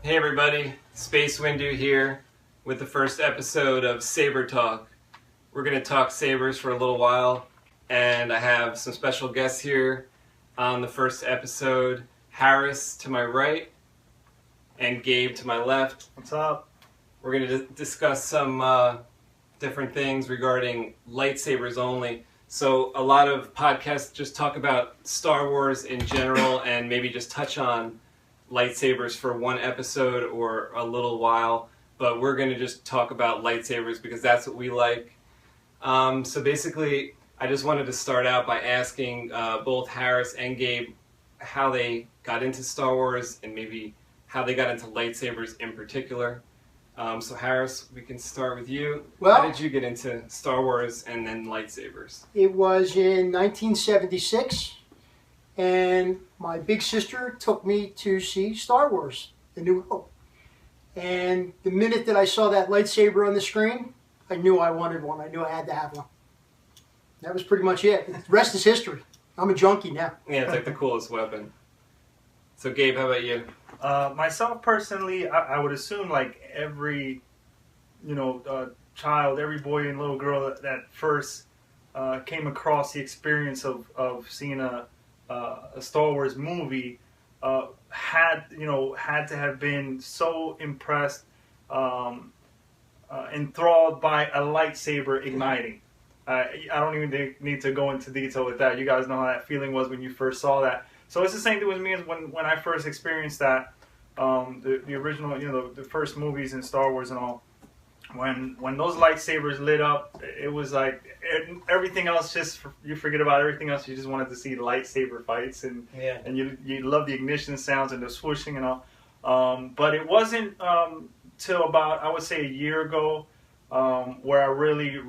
Hey everybody, SpaceWindu here with the first episode of Saber Talk. We're going to talk sabers for a little while, and I have some special guests here on the first episode. Harris to my right, and Gabe to my left. What's up? We're going to discuss some different things regarding lightsabers only. So a lot of podcasts just talk about Star Wars in general and maybe just touch on lightsabers for one episode or a little while, but we're going to just talk about lightsabers because that's what we like. So basically, I just wanted to start out by asking both Harris and Gabe how they got into Star Wars and maybe how they got into lightsabers in particular. So Harris, we can start with you. Well, how did you get into Star Wars and then lightsabers? It was in 1976, and my big sister took me to see Star Wars, A New Hope. And the minute that I saw that lightsaber on the screen, I knew I wanted one. I knew I had to have one. That was pretty much it. The rest is history. I'm a junkie now. Yeah, it's like the coolest weapon. So Gabe, how about you? Myself personally, I would assume like every, child, every boy and little girl that first came across the experience of seeing a Star Wars movie had to have been so impressed, enthralled by a lightsaber igniting. I don't even need to go into detail with that. You guys know how that feeling was when you first saw that. So it's the same thing with me as when I first experienced that, the original, the first movies in Star Wars and all. When those lightsabers lit up, it was like everything else you forget about everything else. You just wanted to see lightsaber fights and you love the ignition sounds and the swooshing and all. But it wasn't till about, I would say, a year ago where I really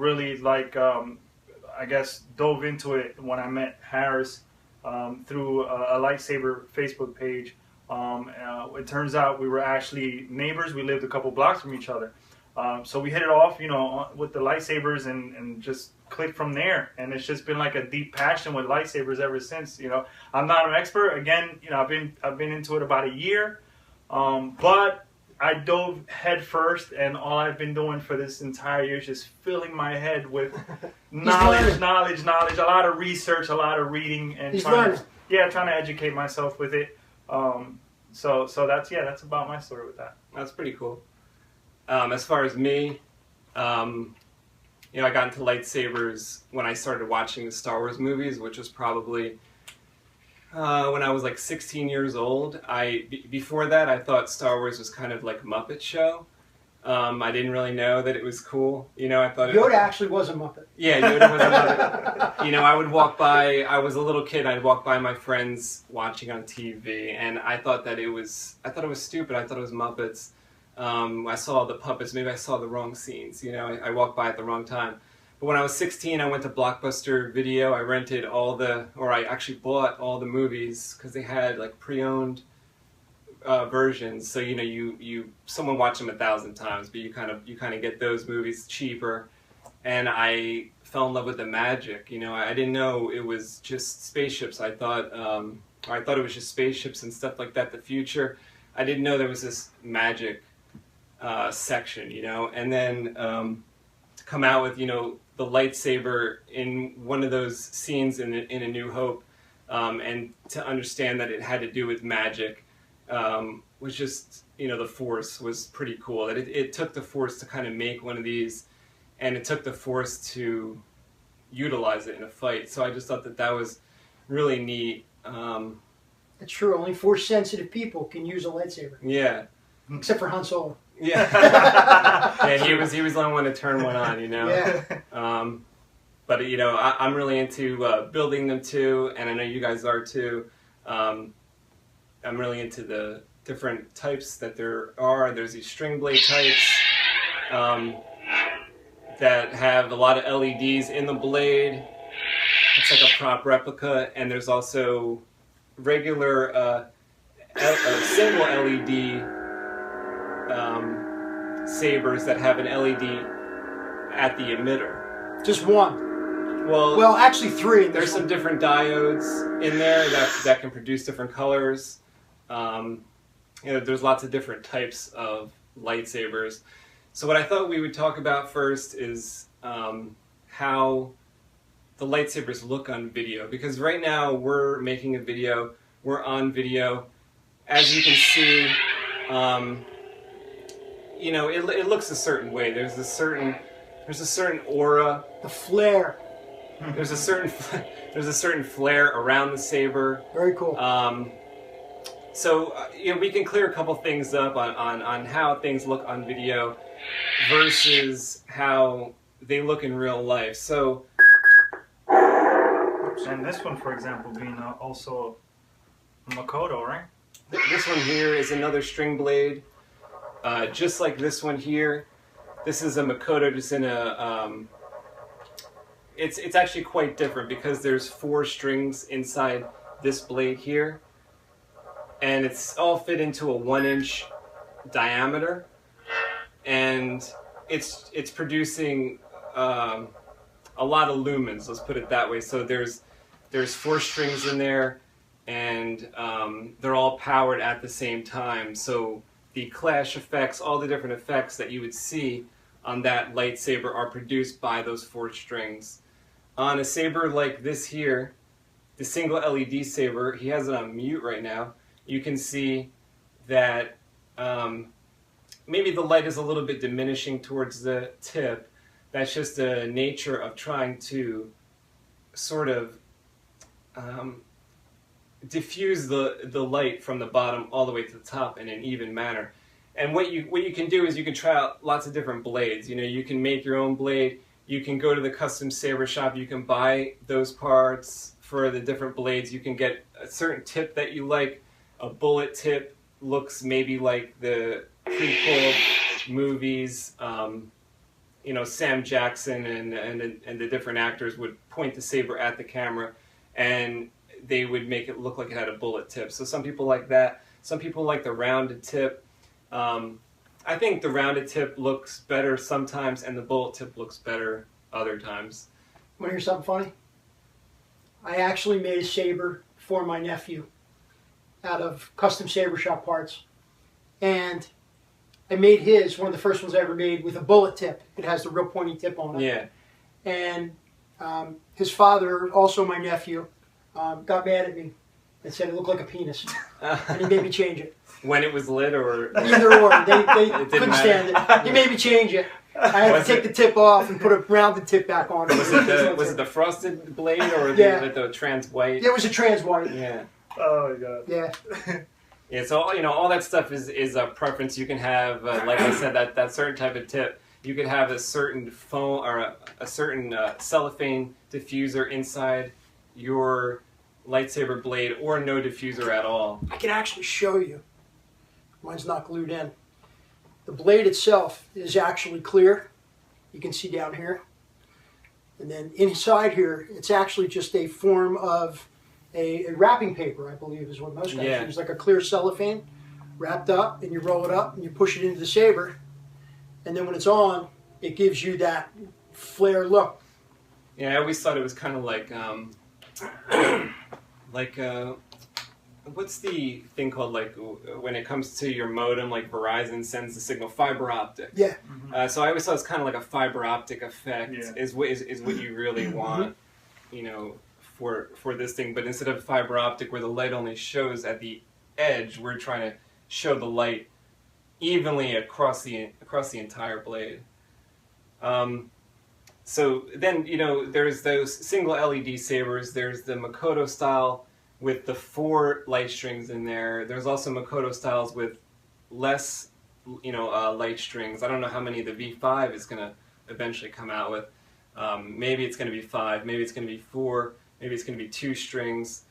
I guess dove into it when I met Harris through a lightsaber Facebook page. It turns out we were actually neighbors. We lived a couple blocks from each other. So we hit it off, with the lightsabers and just clicked from there. And it's just been like a deep passion with lightsabers ever since. I'm not an expert. Again, I've been into it about a year, but I dove head first, and all I've been doing for this entire year is just filling my head with knowledge, a lot of research, a lot of reading, and trying to educate myself with it. So that's about my story with that. That's pretty cool. As far as me, I got into lightsabers when I started watching the Star Wars movies, which was probably when I was like 16 years old. Before that, I thought Star Wars was kind of like a Muppet show. I didn't really know that it was cool. I thought Yoda actually was a Muppet. Yeah, Yoda was a Muppet. I would walk by. I was a little kid. I'd walk by my friends watching on TV, and I thought it was stupid. I thought it was Muppets. I saw the puppets. Maybe I saw the wrong scenes. I walked by at the wrong time. But when I was 16, I went to Blockbuster Video. I rented I actually bought all the movies because they had like pre-owned versions. So someone watched them 1,000 times, but you kind of get those movies cheaper. And I fell in love with the magic. I didn't know it was just spaceships. I thought it was just spaceships and stuff like that. The future. I didn't know there was this magic section, and then to come out with the lightsaber in one of those scenes in A New Hope, and to understand that it had to do with magic, was just the Force was pretty cool. That it took the Force to kind of make one of these, and it took the Force to utilize it in a fight. So I just thought that was really neat. It's true. Only Force-sensitive people can use a lightsaber. Yeah. Except for Han Solo. Yeah. Yeah, he was the only one to turn one on, Yeah. But I'm really into building them too, and I know you guys are too. I'm really into the different types that there are. There's these string blade types that have a lot of LEDs in the blade. It's like a prop replica, and there's also regular single LED sabers that have an LED at the emitter. Just one. Well, actually three. There's some different diodes in there that can produce different colors. there's lots of different types of lightsabers. So what I thought we would talk about first is how the lightsabers look on video, because right now we're making a video, we're on video. As you can see, it looks a certain way. There's a certain aura. The flare. There's a certain flare around the saber. Very cool. So we can clear a couple things up on how things look on video versus how they look in real life. So, and this one, for example, being also a Makoto, right? This one here is another string blade, just like this one here. This is a Makoto, just in a. It's actually quite different because there's 4 strings inside this blade here, and it's all fit into a 1-inch diameter, and it's producing a lot of lumens. Let's put it that way. So there's 4 strings in there, and they're all powered at the same time. So the clash effects, all the different effects that you would see on that lightsaber are produced by those 4 strings. On a saber like this here, the single LED saber, he has it on mute right now. You can see that maybe the light is a little bit diminishing towards the tip. That's just the nature of trying to sort of diffuse the light from the bottom all the way to the top in an even manner. And what you can do is you can try out lots of different blades. You can make your own blade. You can go to the custom saber shop. You can buy those parts for the different blades. You can get a certain tip that you like. A bullet tip looks maybe like the prequel movies. Sam Jackson and the different actors would point the saber at the camera, and they would make it look like it had a bullet tip. So some people like that. Some people like the rounded tip. I think the rounded tip looks better sometimes, and the bullet tip looks better other times. Want to hear something funny? I actually made a saber for my nephew out of custom saber shop parts, and I made his, one of the first ones I ever made, with a bullet tip. It has the real pointy tip on it. Yeah. And his father, also my nephew, got mad at me and said it looked like a penis, and he made me change it. When it was lit, or either or, they couldn't stand it. He made me change it. I had to take the tip off and put a rounded tip back on. Was it the frosted blade or the trans white? It was a trans white. Yeah. Oh my god. Yeah. Yeah. So all that stuff is a preference. You can have, like I said, that certain type of tip. You could have a certain foam or a certain cellophane diffuser inside your lightsaber blade, or no diffuser at all. I can actually show you. Mine's not glued in. The blade itself is actually clear. You can see down here. And then inside here, it's actually just a form of a wrapping paper, I believe is what most guys use. Like a clear cellophane wrapped up, and you roll it up and you push it into the saber. And then when it's on, it gives you that flare look. Yeah, I always thought it was kind of like, what's the thing called, like, when it comes to your modem, like Verizon sends the signal, fiber optic. Yeah. So I always thought it's kind of like a fiber optic effect is what you really want, for this thing. But instead of fiber optic, where the light only shows at the edge, we're trying to show the light evenly across the entire blade. So then, there's those single LED sabers. There's the Makoto style with the 4 light strings in there. There's also Makoto styles with less, light strings. I don't know how many the V5 is going to eventually come out with. Maybe it's going to be 5. Maybe it's going to be 4. Maybe it's going to be 2 strings.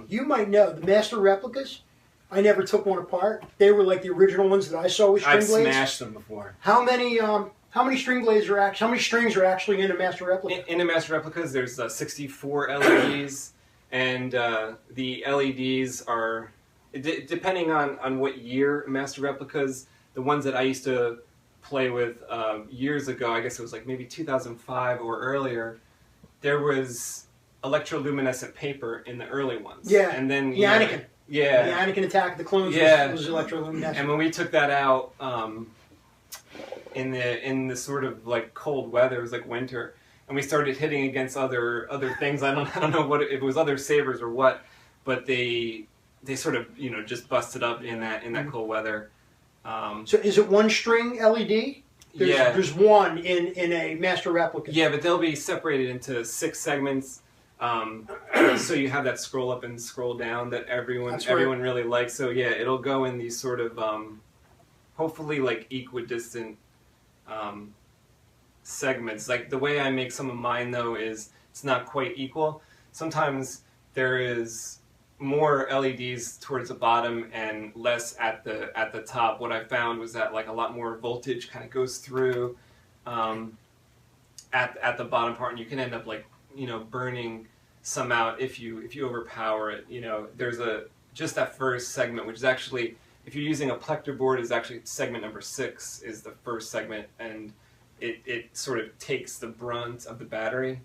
You might know the master replicas. I never took one apart. They were like the original ones that I saw with string blades. I've smashed them before. How many string blades are actually? How many strings are actually in a master replica? In the master replicas, there's 64 LEDs, and the LEDs are depending on what year master replicas. The ones that I used to play with years ago, I guess it was like maybe 2005 or earlier. There was electroluminescent paper in the early ones. Yeah. And then Anakin. Yeah. The Anakin attack of the clones Yeah. was electroluminescent. And when we took that out in the sort of like cold weather, it was like winter, and we started hitting against other things. I don't know what it was, other sabers or what, but they sort of just busted up in that cold weather. So is it one string LED? There's one in a master replica. Yeah, but they'll be separated into 6 segments. So you have that scroll up and scroll down that everyone really likes. So yeah, it'll go in these sort of hopefully like equidistant segments. Like the way I make some of mine though is it's not quite equal. Sometimes there is more LEDs towards the bottom and less at the top. What I found was that like a lot more voltage kind of goes through at the bottom part, and you can end up like burning some out if you overpower it. There's just that first segment, which is actually, if you're using a plector board, is actually segment number 6 is the first segment, and it sort of takes the brunt of the battery,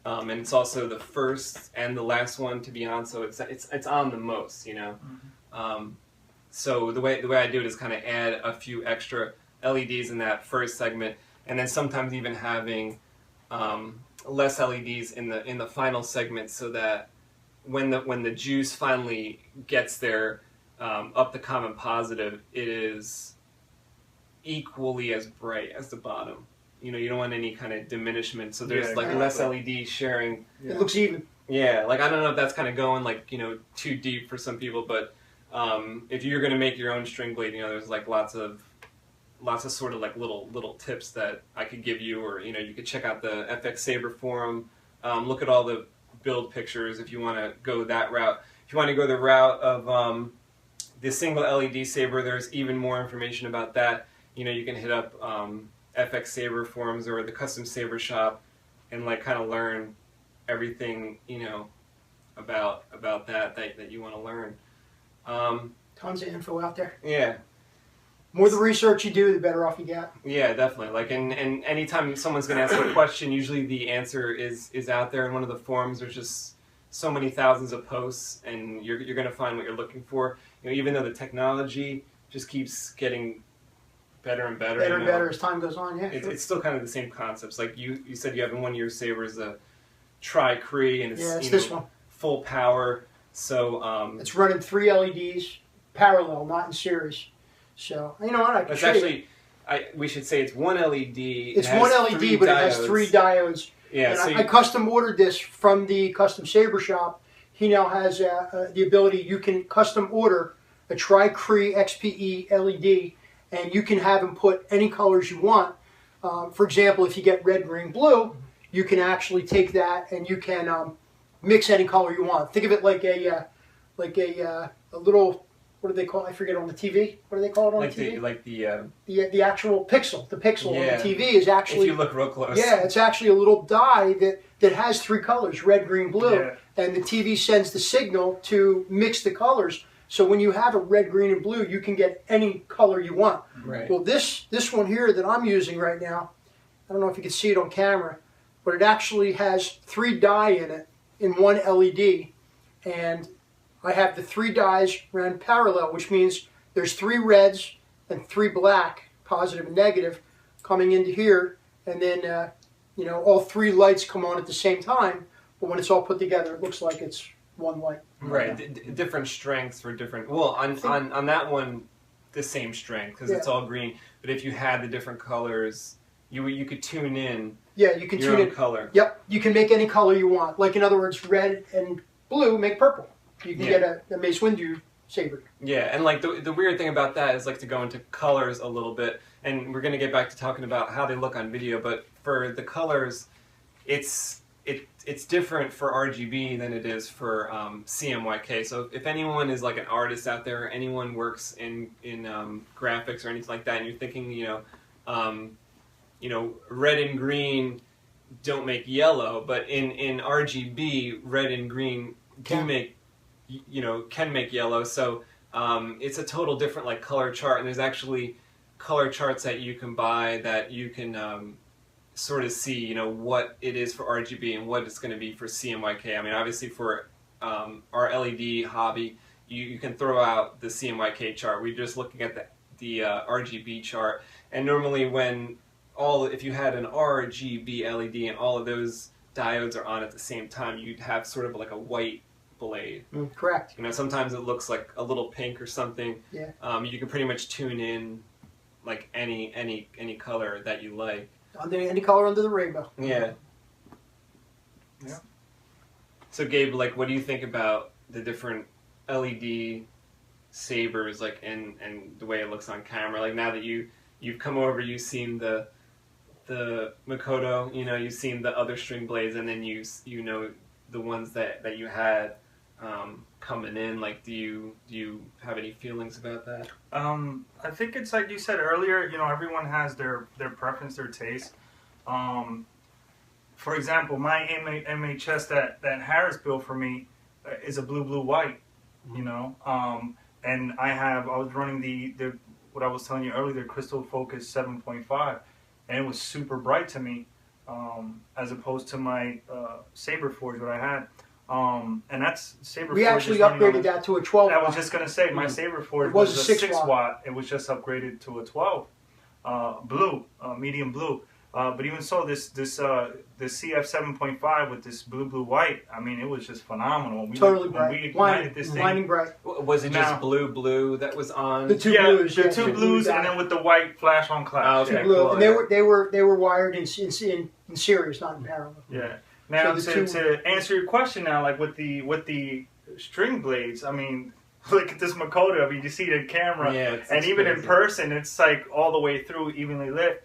and it's also the first and the last one to be on, so it's on the most. So the way I do it is kind of add a few extra LEDs in that first segment, and then sometimes even having less LEDs in the final segment, so that when the juice finally gets there up the common positive, it is equally as bright as the bottom. You don't want any kind of diminishment, so there's less LED sharing. It looks even. Yeah, like I don't know if that's kind of going like too deep for some people, but if you're gonna make your own string blade, there's like lots of sort of like little tips that I could give you, or you could check out the FX Saber forum, look at all the build pictures if you want to go that route. If you want to go the route of the single LED saber, there's even more information about that. You can hit up FX Saber forums or the Custom Saber shop and like kind of learn everything about that you want to learn. Tons of info out there. Yeah. More the research you do, the better off you get. Yeah, definitely. Like, and anytime someone's going to ask a question, usually the answer is out there in one of the forums. There's just so many thousands of posts, and you're going to find what you're looking for. Even though the technology just keeps getting better and better. Better and better as time goes on, yeah. It's still kind of the same concepts. Like you said, you have in one of your sabers a Tri-Cree, and it's this one. Full power. So it's running 3 LEDs parallel, not in series. So you know what? I can It's actually, we should say it's one LED. It's one LED, but it has 3 diodes. Yeah, and I custom ordered this from the Custom Saber shop. He now has the ability. You can custom order a Tri-Cree XPE LED, and you can have him put any colors you want. For example, if you get red, green, blue, you can actually take that and you can mix any color you want. Think of it like a little, what do they call it? I forget, on the TV. What do they call it on the TV? The actual pixel. The pixel on the TV is actually, if you look real close. Yeah, it's actually a little die that has 3 colors, red, green, blue. Yeah. And the TV sends the signal to mix the colors. So when you have a red, green, and blue, you can get any color you want. Right. Well, this one here that I'm using right now, I don't know if you can see it on camera, but it actually has 3 dye in it in one LED. And I have the 3 dyes ran parallel, which means there's 3 reds and 3 black, positive and negative, coming into here. And then, all 3 lights come on at the same time. But when it's all put together, it looks like it's one light. Right, different strengths for different. Well, on that one, the same strength because it's all green. But if you had the different colors, you could tune in. Yeah, you can your tune own in color. Yep, you can make any color you want. Like in other words, red and blue make purple. You can get a SpaceWindu saber. Yeah, and like the weird thing about that is like to go into colors a little bit, and we're gonna get back to talking about how they look on video. But for the colors, it's different for RGB than it is for CMYK. So if anyone is like an artist out there, anyone works in graphics or anything like that, and you're thinking, red and green don't make yellow, but in RGB, red and green can make yellow. So it's a total different like color chart, and there's actually color charts that you can buy that you can sort of see, what it is for RGB and what it's going to be for CMYK. I mean, obviously for our LED hobby, you can throw out the CMYK chart. We're just looking at the RGB chart, and normally if you had an RGB LED and all of those diodes are on at the same time, you'd have sort of like a white blade. Correct. You know, sometimes it looks like a little pink or something. Yeah. You can pretty much tune in like any color that you like. Any color under the rainbow. Yeah. Yeah. So Gabe, like, what do you think about the different LED sabers, like, and the way it looks on camera? Like, now that you've come over, you've seen the Makoto, you know, you've seen the other string blades, and then you know the ones that you had coming in. Like, do you have any feelings about that? I think it's like you said earlier. You know, everyone has their preference, their taste. For example, my MHS that Harris built for me is a blue white. You know, and I was running the what I was telling you earlier, the Crystal Focus 7.5, and it was super bright to me, as opposed to my Saber Forge what I had. And that's Saber Forge. We actually upgraded that to a 12 watt. I was just going to say, my Saber Forge it was a 6 watt. It was just upgraded to a 12 blue, medium blue. But even so, this CF 7.5 with this blue white, I mean, it was just phenomenal. Totally bright. When we ignited this thing, blinding bright. Was it just blue that was on? The two blues, the two blues, and then with the white flash on class. Okay, blue. cool. And they were wired in series, not in parallel. Yeah. Now So to answer your question now, like with the string blades, I mean, look at this Makoto. I mean, you see the camera, and even in person, it's like all the way through, evenly lit.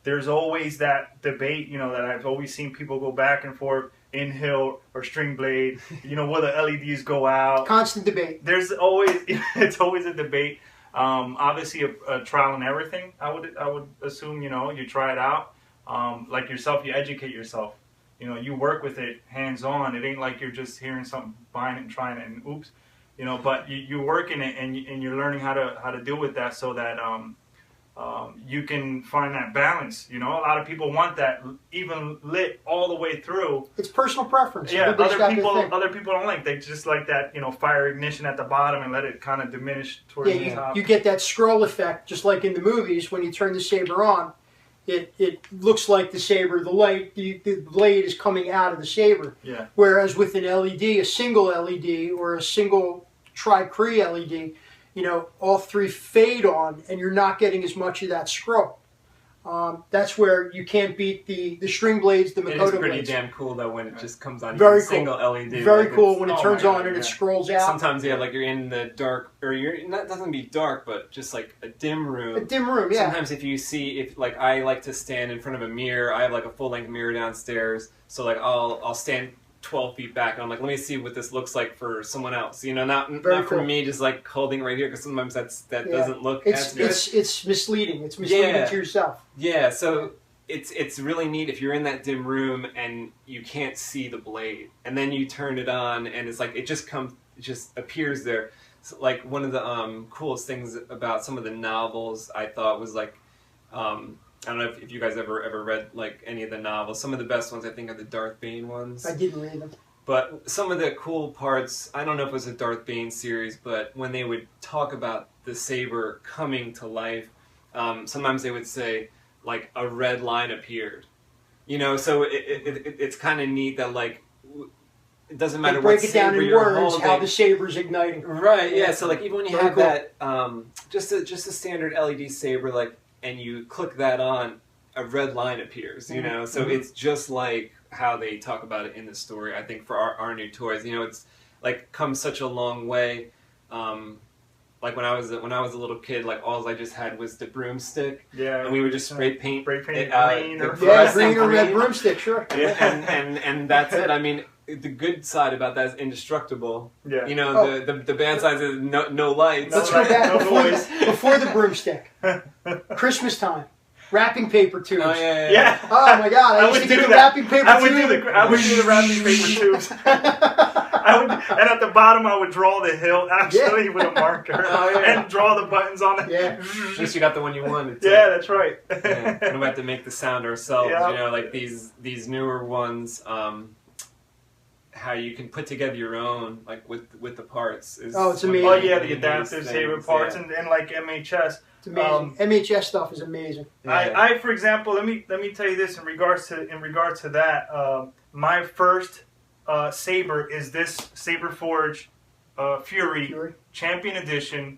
There's always that debate, you know, that I've always seen people go back and forth, in-hill or string blade, you know, will the LEDs go out? Constant debate. There's always, it's always a debate. Obviously a trial and everything, I would assume, you know, you try it out. Like yourself, you educate yourself. You know, you work with it hands-on. It ain't like you're just hearing something, buying it and trying it and oops. You know, but you work in it and you're learning how to deal with that so that you can find that balance. You know, a lot of people want that even lit all the way through. It's personal preference. Yeah, other people don't like. They just like that, you know, fire ignition at the bottom and let it kind of diminish towards the top. You get that scroll effect, just like in the movies when you turn the Saber on. It looks like the Saber, the light, the blade is coming out of the Saber. Yeah. Whereas with an LED, a single LED or a single tri-cree LED, you know, all three fade on, and you're not getting as much of that scroll. That's where you can't beat the string blades, the Makoto blades. It's pretty damn cool though when it just comes on Very single cool. LED. Very like cool when it turns on and it scrolls out. Sometimes, like you're in the dark, or it doesn't be dark, but just like a dim room. A dim room, yeah. Sometimes if like I like to stand in front of a mirror, I have like a full-length mirror downstairs, so like I'll stand 12 feet back and I'm like, let me see what this looks like for someone else. You know, not for me, just like holding right here, because sometimes that doesn't look as good. It's misleading. It's misleading to yourself. Yeah, so it's really neat if you're in that dim room and you can't see the blade, and then you turn it on and it's like it just appears there. So, like, one of the coolest things about some of the novels I thought was like, I don't know if you guys ever read like any of the novels. Some of the best ones I think are the Darth Bane ones. I didn't read them. But some of the cool parts, I don't know if it was a Darth Bane series, but when they would talk about the Saber coming to life, sometimes they would say, like, a red line appeared. You know, so it's kind of neat that, like, it doesn't matter what saber you're holding. Break it down in words how the saber's igniting. Right, yeah. So, like, even when you have that, just a standard LED saber, like, and you click that on, a red line appears, you know? So it's just like how they talk about it in the story, I think, for our new toys. You know, it's, like, come such a long way. Like, when I was a little kid, like, all I just had was the broomstick. Yeah. And we would just spray paint green or green or red broomstick, sure. Yeah, and that's it. I mean, the good side about that is indestructible. Yeah. You know, the bad side is no lights. Let's go back before the broomstick. Christmas time. Wrapping paper tubes. Oh, yeah. Oh, my God. I used to do the wrapping paper tubes. I would do the wrapping paper tubes. And at the bottom, I would draw the hilt, actually, with a marker. And draw the buttons on it. Yeah. At least you got the one you wanted. Yeah, that's right. Yeah. And we have to make the sound ourselves. You know, like these newer ones how you can put together your own, like with the parts. It's one of amazing. Oh yeah, the neatest adaptive saber things, parts yeah. and like MHS. It's amazing. MHS stuff is amazing. Yeah. I for example, let me tell you this in regards to that. My first saber is this Saber Forge Fury Champion Edition,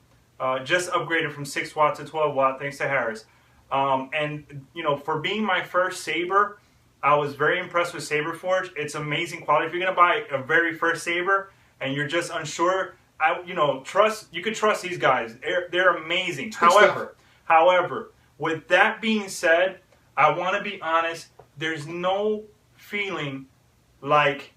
just upgraded from 6 watt to 12 watt thanks to Harris. And you know, for being my first saber, I was very impressed with Saber Forge. It's amazing quality. If you're gonna buy a very first saber and you're just unsure, you could trust these guys. They're amazing. However, with that being said, I want to be honest. There's no feeling like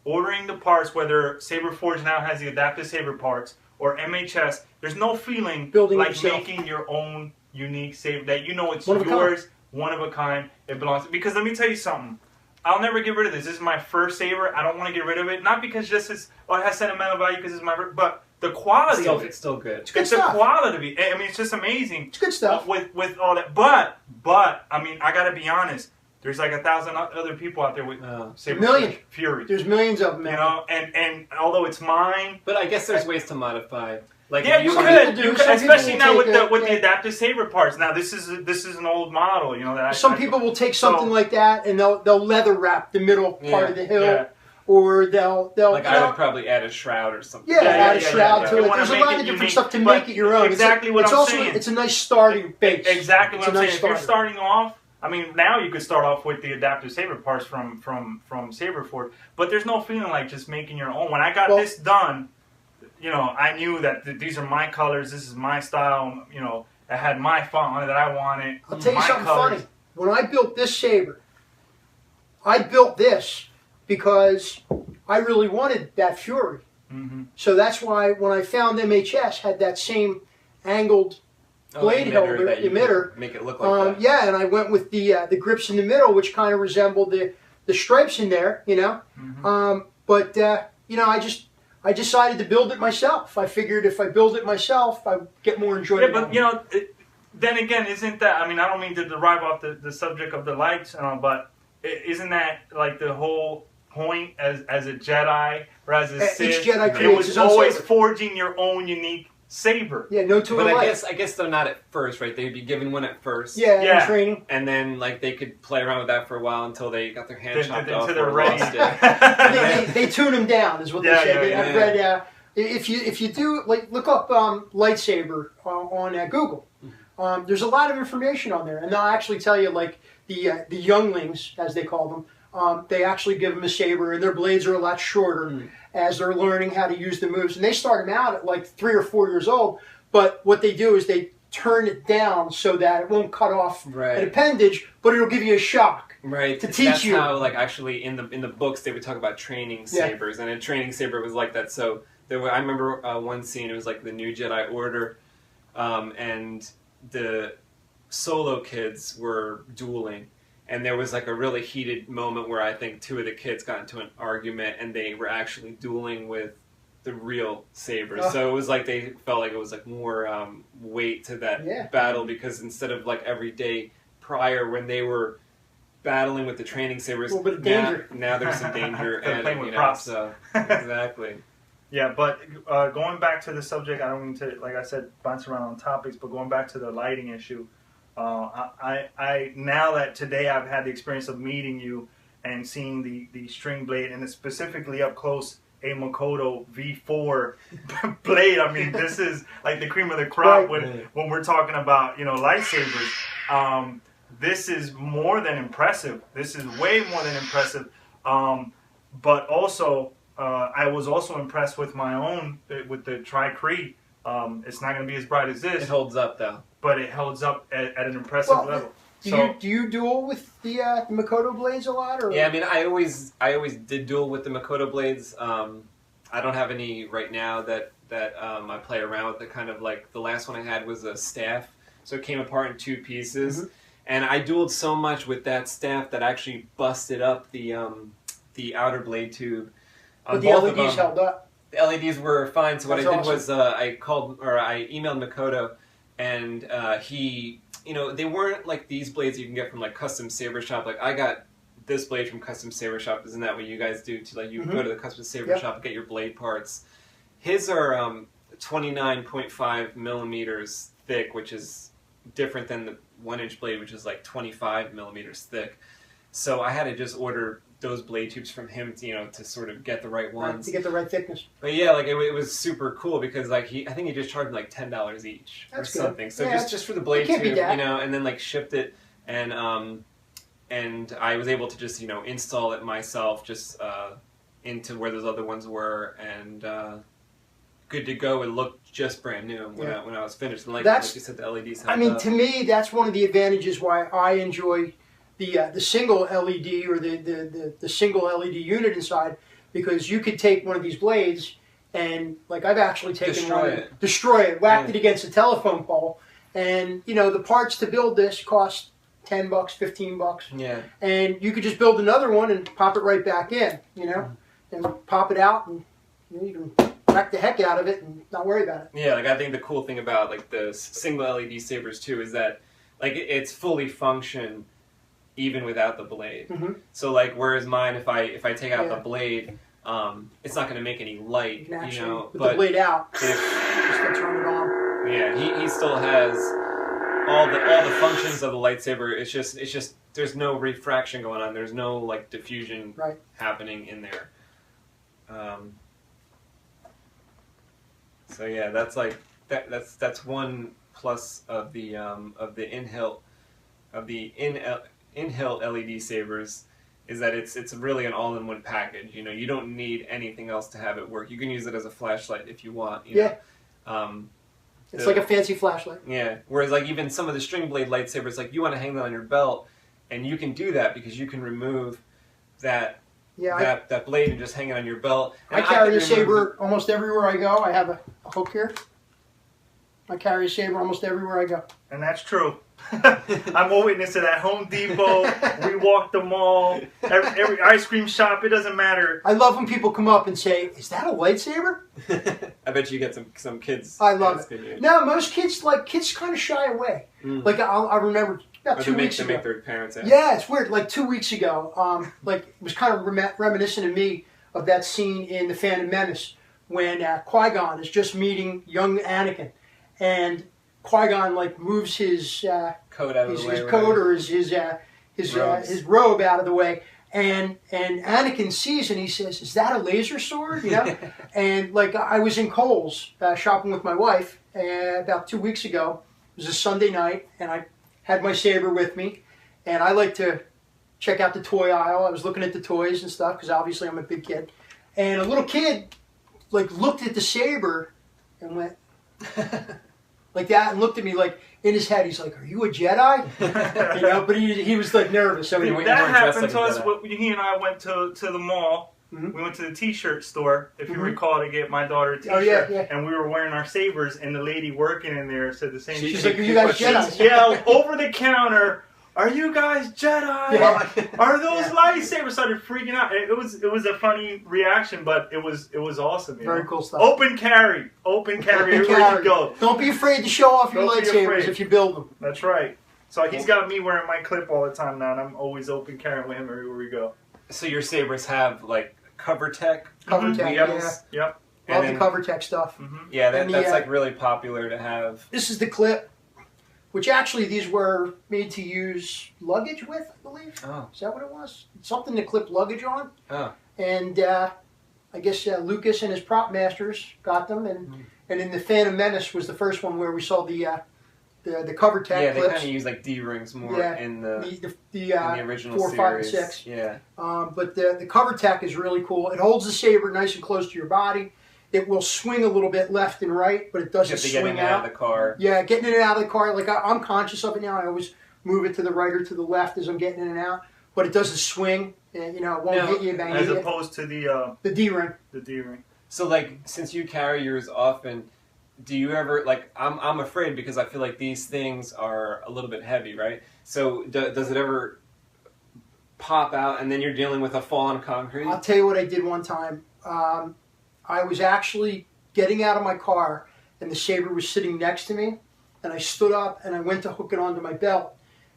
ordering the parts, whether Saber Forge now has the adaptive saber parts or MHS. There's no feeling Building like yourself. making your own unique saber that you know it's One of a yours, one of a kind. It belongs. Because let me tell you something. I'll never get rid of this. This is my first saber. I don't want to get rid of it. Not because just it has sentimental value because it's my first, but the quality of it. It's still good. It's good It's the stuff. quality of it. I mean, it's just amazing. It's good stuff. With all that. But I mean, I gotta be honest. There's like 1,000 other people out there with Saber million. Fury. There's millions of them. You know, and although it's mine. But I guess there's ways to modify. Like Yeah, if you some could, people do. Some especially people now will with take the adaptive saber parts. Now this is an old model, you know that. Some people will take something like that and they'll leather wrap the middle part of the hill, or they'll like I would probably add a shroud or something. add a shroud to You it. wanna There's a make lot it of different unique, stuff to but make it your own. exactly what it's I'm also, saying. It's a nice starting base. Exactly what It's I'm a saying. nice If you're starter. starting off, I mean, now you could start off with the adaptive saber parts from Saber Forge, but there's no feeling like just making your own. When I got this done, you know, I knew that these are my colors. This is my style. You know, I had my font on it that I wanted. I'll tell you my something colors. funny. When I built this saber, I built this because I really wanted that Fury. Mm-hmm. So that's why when I found MHS had that same angled blade emitter, make it look like that. yeah, and I went with the grips in the middle, which kind of resembled the stripes in there, you know. Mm-hmm. But you know, I decided to build it myself. I figured if I build it myself, I'd get more enjoyment. Yeah, but you know, then again, isn't that? I mean, I don't mean to derive off the subject of the lights and all, but isn't that like the whole point as a Jedi or as a Sith? Each Jedi it creates was his own always saber. forging your own unique saber. Yeah, no two But alike. I guess they're not at first, right? They'd be given one at first. Yeah, in training. And then like they could play around with that for a while until they got their hand chopped off Until they're or ready. lost it. They tune them down, is what they Yeah, said. yeah, I've read. If you do look up lightsaber on Google, there's a lot of information on there, and they'll actually tell you like the younglings, as they call them. They actually give them a saber, and their blades are a lot shorter as they're learning how to use the moves. And they start them out at like 3 or 4 years old. But what they do is they turn it down so that it won't cut off an appendage, but it'll give you a shock. Right. To teach That's you. how, like, actually in the books they would talk about training sabers, and a training saber was like that. So I remember one scene. It was like the New Jedi Order, and the Solo kids were dueling, and there was like a really heated moment where I think 2 of the kids got into an argument, and they were actually dueling with the real sabers. So it was like they felt like it was like more weight to that battle, because instead of like every day prior when they were battling with the training sabers, a little bit of danger. Now there's some danger, and playing with you know, props. so exactly. Yeah, but going back to the subject, I don't mean to, like I said, bounce around on topics, but going back to the lighting issue, I now that today I've had the experience of meeting you and seeing the string blade, and specifically up close, a Makoto V4 blade. I mean, this is like the cream of the crop when we're talking about, you know, lightsabers. This is more than impressive. This is way more than impressive. But also, I was also impressed with my own, with the Tri-Cree. It's not going to be as bright as this. It holds up though. But it holds up at an impressive level. Do you duel with the Makoto blades a lot? Or? Yeah, I mean, I always did duel with the Makoto blades. I don't have any right now that I play around with. The kind of like the last one I had was a staff, so it came apart in 2 pieces, and I dueled so much with that staff that I actually busted up the outer blade tube. But the LEDs held up. The LEDs were fine. So what I did awesome. was I emailed Makoto, and he. You know, they weren't like these blades you can get from like custom saber shop. Like I got this blade from Custom Saber Shop. Isn't that what you guys do? To like you Mm-hmm. go to the Custom Saber Yep. Shop and get your blade parts. His are 29.5 millimeters thick, which is different than the 1-inch blade, which is like 25 millimeters thick. So I had to just order those blade tubes from him, to sort of get the right ones. Right, to get the right thickness. But yeah, like it was super cool because like I think he just charged me like $10 each That's or good. something. So Yeah, just for the blade can't beat tube, that. and then like shipped it, and I was able to just install it myself just into where those other ones were, and good to go. It looked just brand new when I was finished. And like you said, the LEDs. I mean, to me, that's one of the advantages why I enjoy the single LED or the single LED unit inside, because you could take one of these blades and, like, I've actually taken destroy it, whacked it against a telephone pole, and the parts to build this cost $10, $15. Yeah. And you could just build another one and pop it right back in, and pop it out, and you can whack the heck out of it and not worry about it. Yeah, like I think the cool thing about like the single LED sabers too is that like it's fully function even without the blade. Mm-hmm. So like whereas mine, if I take out the blade, it's not going to make any light. You can actually, with but the blade out, if, just to turn it on. yeah, he still has all the functions of the lightsaber. It's just there's no refraction going on. There's no like diffusion happening in there. So yeah, that's like that's one plus of the in-hilt LED sabers, is that it's really an all-in-one package. You don't need anything else to have it work. You can use it as a flashlight if you want. You know? It's like a fancy flashlight. Yeah. Whereas like even some of the string blade lightsabers, like you want to hang that on your belt, and you can do that because you can remove that blade and just hang it on your belt. And I carry a saber almost everywhere I go. I have a hook here. I carry a saber almost everywhere I go. And that's true. I'm a witness to that. Home Depot, we walk the mall, every ice cream shop, it doesn't matter. I love when people come up and say, "Is that a lightsaber?" I bet you get some kids. I love it. No, most kids kind of shy away. Like I remember about 2 weeks ago. They make their parents ask. Yeah, it's weird. Like 2 weeks ago, like it was kind of reminiscent of me of that scene in The Phantom Menace when Qui-Gon is just meeting young Anakin, and Qui-Gon like moves his coat out of the way, his coat or his robe out of the way, and Anakin sees and he says, "Is that a laser sword?" And like I was in Kohl's shopping with my wife about 2 weeks ago. It was a Sunday night, and I had my saber with me, and I like to check out the toy aisle. I was looking at the toys and stuff because obviously I'm a big kid, and a little kid like looked at the saber and went like that and looked at me like in his head. He's like, "Are you a Jedi?" But he was like nervous. So that happened to us. He and I went to the mall. Mm-hmm. We went to the T-shirt store, if you recall, to get my daughter a T-shirt. Oh, yeah. And we were wearing our sabers, and the lady working in there said the same thing. She's like, "Are you guys Jedi?" Yeah, over the counter. "Are you guys Jedi? Yeah. Are those lightsabers?" Started freaking out. It was a funny reaction, but it was awesome. Very cool stuff. Open carry everywhere you go. Don't be afraid to show off your lightsabers if you build them. That's right. So he's got me wearing my clip all the time now, and I'm always open carrying with him everywhere we go. So your sabers have like cover tech. Cover tech, Yep. Love the cover tech stuff. Mm-hmm. Yeah, that's like really popular to have. This is the clip. Which actually, these were made to use luggage with, I believe. Oh. Is that what it was? Something to clip luggage on. Oh. And I guess Lucas and his prop masters got them. And in The Phantom Menace was the first one where we saw the cover tech clips. Yeah, they kind of use like D-rings more in the original 4, series. 5, and 6. Yeah. But the cover tech is really cool. It holds the saber nice and close to your body. It will swing a little bit left and right, but it doesn't swing out of the car. Yeah, getting in and out of the car. Like I'm conscious of it now. I always move it to the right or to the left as I'm getting in and out. But it doesn't swing. And, it won't hit you, bang you. As opposed to the D-ring. The D-ring. So like, since you carry yours often, do you ever like? I'm afraid because I feel like these things are a little bit heavy, right? So does it ever pop out and then you're dealing with a fall on concrete? I'll tell you what I did one time. I was actually getting out of my car, and the saber was sitting next to me, and I stood up, and I went to hook it onto my belt,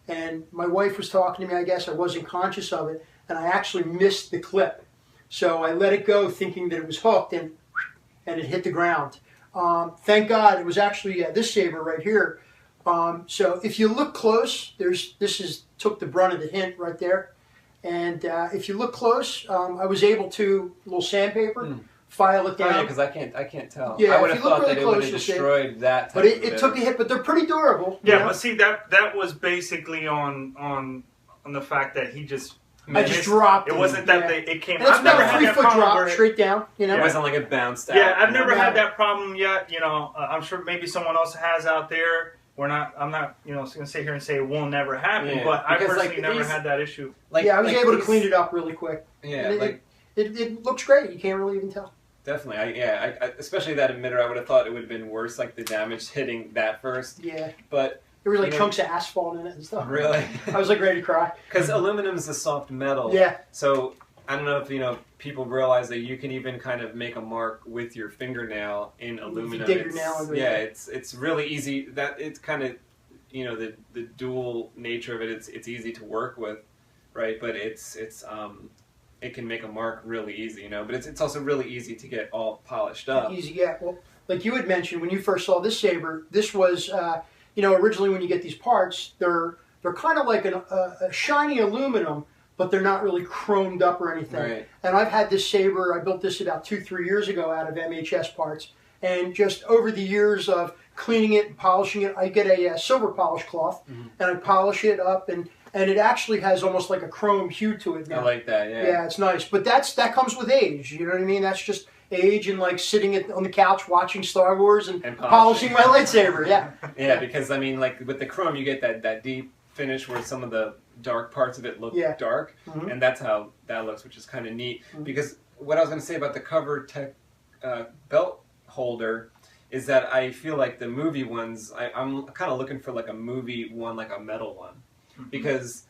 and my wife was talking to me, I guess I wasn't conscious of it, and I actually missed the clip. So I let it go thinking that it was hooked, and it hit the ground. Thank God it was actually this saber right here. So if you look close, took the brunt of the hint right there. And if you look close, I was able to, a little sandpaper, file it down. Oh, yeah, because I can't tell. Yeah, I would if have you look thought really that it close, would have you'll see it. destroyed that type But of it took a hit, but they're pretty durable. Yeah, you know? but see, that was basically on the fact that he just I just dropped it. it. Wasn't that Yeah. it came. And it's I've never about a had that 3-foot problem drop where straight down. You know, It wasn't like it bounced out. yeah, I've you know? never had that problem yet. You know, I'm sure maybe someone else has out there. I'm not, going to sit here and say it will never happen, Yeah, but I because, personally never these- had that issue. Like, yeah, I was like able to these- clean it up really quick. Yeah, And it looks great. You can't really even tell. definitely. I especially that emitter. I would have thought it would have been worse, like the damage hitting that first. Yeah, But there was like you know, chunks of asphalt in it and stuff. really, I was like ready to cry. because aluminum is a soft metal. Yeah, So I don't know if people realize that you can even kind of make a mark with your fingernail in aluminum. dig your nail into it. Yeah, it's really easy. That it's kind of the dual nature of it. It's easy to work with, right? But it can make a mark really easy, But it's also really easy to get all polished up. easy. Yeah, well, like you had mentioned when you first saw this saber, this was originally when you get these parts, they're kind of like a shiny aluminum, but they're not really chromed up or anything. Right. And I've had this saber. I built this about 2-3 years ago out of MHS parts, and just over the years of cleaning it and polishing it, I get a silver polish cloth and I polish it up, and it actually has almost like a chrome hue to it now. I like that. Yeah. Yeah, it's nice, but that comes with age. You know what I mean? That's just age and like sitting on the couch watching Star Wars and polishing my lightsaber. Yeah. Yeah, because like with the chrome, you get that deep finish where some of the dark parts of it look dark, and that's how that looks, which is kind of neat. Because what I was going to say about the Cover Tech belt holder is that I feel like the movie ones, I'm kind of looking for like a movie one, like a metal one, because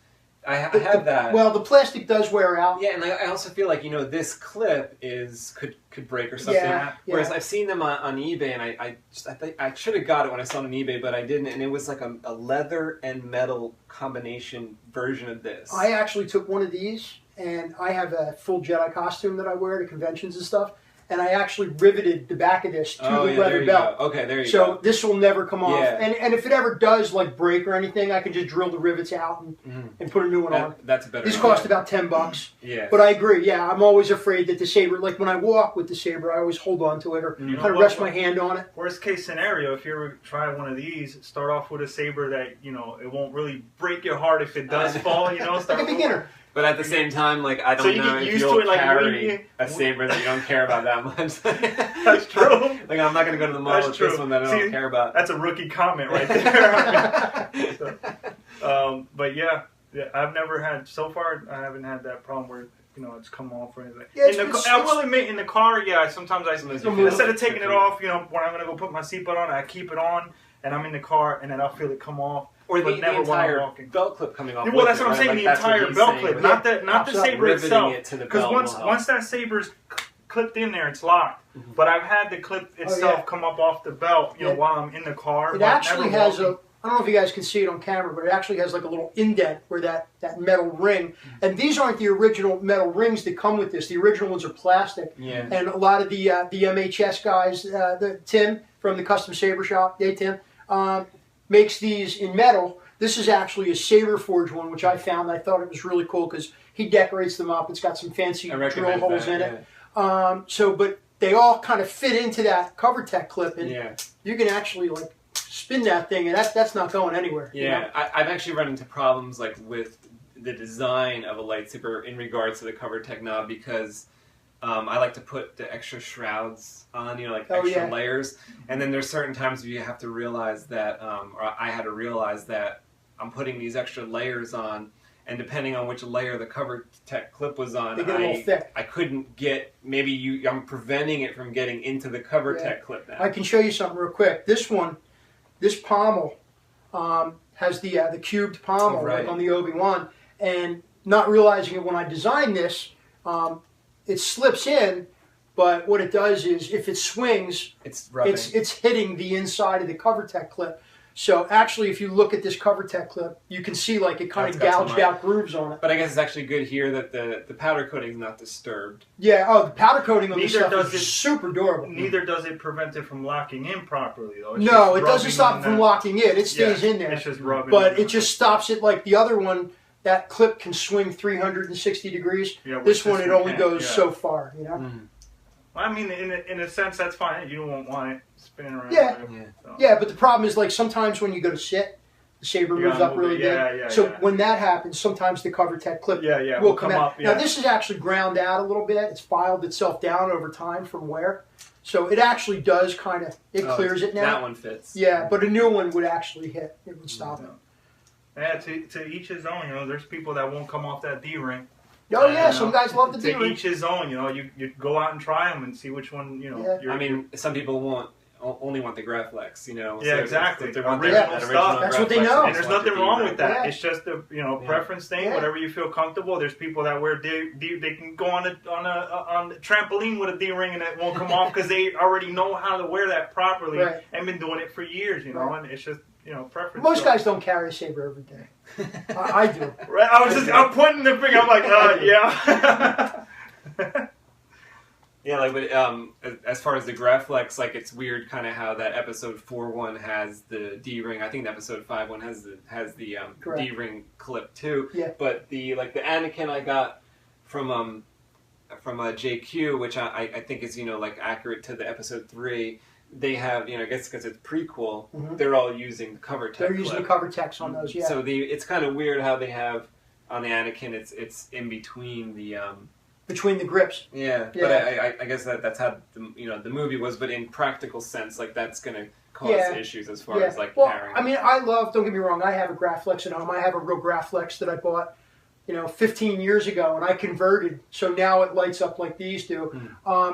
I have that. Well, the plastic does wear out. Yeah, and I also feel like this clip could break or something. Yeah, Whereas yeah. I've seen them on eBay, and I think I should have got it when I saw it on eBay, but I didn't. And it was like a leather and metal combination version of this. I actually took one of these, and I have a full Jedi costume that I wear to conventions and stuff. And I actually riveted the back of this to the leather belt. Go. Okay, there you go. So this will never come off. Yeah. And if it ever does like break or anything, I can just drill the rivets out and put a new one on. That's better. These cost about $10. Yeah. But I agree. Yeah, I'm always afraid that the saber, like when I walk with the saber, I always hold on to it or kind of rest my hand on it. Worst case scenario, if you ever try one of these, start off with a saber that it won't really break your heart if it does fall. Start Like a beginner. But at the same time, I don't So you know get if used you'll to it, like, carry a saber that you don't care about that much. That's true. I'm not going to go to the mall with this one that I don't care about. That's a rookie comment right there. But yeah, I've never had, so far, I haven't had that problem where, it's come off or anything. Yeah, I will admit, in the car, sometimes you instead of taking it off, when I'm going to go put my seatbelt on, I keep it on, and I'm in the car, and then I'll feel it come off. Or but the never entire while walking. belt clip coming off. Well, that's what I'm saying. The entire belt clip, not the saber itself. Because once that saber's clipped in there, it's locked. But I've had the clip itself come up off the belt, while I'm in the car. It actually has I don't know if you guys can see it on camera, but it actually has like a little indent where that metal ring. And these aren't the original metal rings that come with this. The original ones are plastic. Yeah. And a lot of the MHS guys, Tim from the Custom Saber Shop, Tim, makes these in metal. This is actually a Saber Forge one, which I found. I thought it was really cool because he decorates them up. It's got some fancy drill holes in it. But they all kind of fit into that Cover Tech clip, and you can actually spin that thing, and that's not going anywhere. Yeah, I've actually run into problems with the design of a lightsaber in regards to the Cover Tech knob because I like to put the extra shrouds on, extra layers, and then there's certain times where you have to realize that, or I had to realize that I'm putting these extra layers on, and depending on which layer the Cover Tech clip was on, they get a little thick. I couldn't get, I'm preventing it from getting into the Cover Tech clip now. I can show you something real quick. This pommel has the cubed pommel like on the Obi-Wan, and not realizing it when I designed this, it slips in, but what it does is if it swings, it's hitting the inside of the Cover Tech clip. So actually, if you look at this CoverTech clip, you can see like it kind of gouged out grooves on it. But I guess it's actually good here that the powder coating is not disturbed. Yeah. Oh, the powder coating on this stuff is super durable. Neither does it prevent it from locking in properly, though. No, it doesn't stop it from locking in. It stays in there. It's just rubbing. But it just stops it like the other one. That clip can swing 360 degrees. Yeah, this one, it only goes so far, you know? Well, I mean, in a sense, that's fine. You don't want it spinning around. Yeah, but the problem is, like, sometimes when you go to sit, the Saber moves up really big. So when that happens, sometimes the CoverTech clip will come out. Now, this is actually ground out a little bit. It's filed itself down over time from wear. So it actually does kind of, it clears it now. That one fits. Yeah, but a new one would actually hit. It would stop it. Yeah, to each his own. You know, there's people that won't come off that D-ring. Oh yeah, some guys love the D-ring. To each his own. You know, you go out and try them and see which one. You know. Yeah. I mean, some people only want the Graflex. You know. Yeah, so exactly. They want original stuff. That's what they know. And there's nothing wrong with that. Yeah. It's just a preference thing. Yeah. Whatever you feel comfortable. There's people that wear they can go on a trampoline with a D-ring and it won't come off because they already know how to wear that properly and been doing it for years. You know, and it's just. You know, preference. Most guys don't carry a Saber every day. I do. Right? I'm pointing the finger. I'm like, yeah. Yeah, like, but as far as the Graflex, like, it's weird, kind of how that episode 4.1 has the D-ring. I think the episode 5.1 has the D-ring clip too. Yeah. But the Anakin I got from JQ, which I think is like accurate to the episode 3. They have, I guess because it's prequel, they're all using the CoverTech. They're using the CoverTechs on those, yeah. So it's kind of weird how they have on the Anakin. It's in between the between the grips. Yeah. But I guess that's how the movie was. But in practical sense, like that's going to cause issues as far as like carrying. I mean, don't get me wrong. I have a Graflex at home. I have a real Graflex that I bought 15 years ago, and I converted, so now it lights up like these do.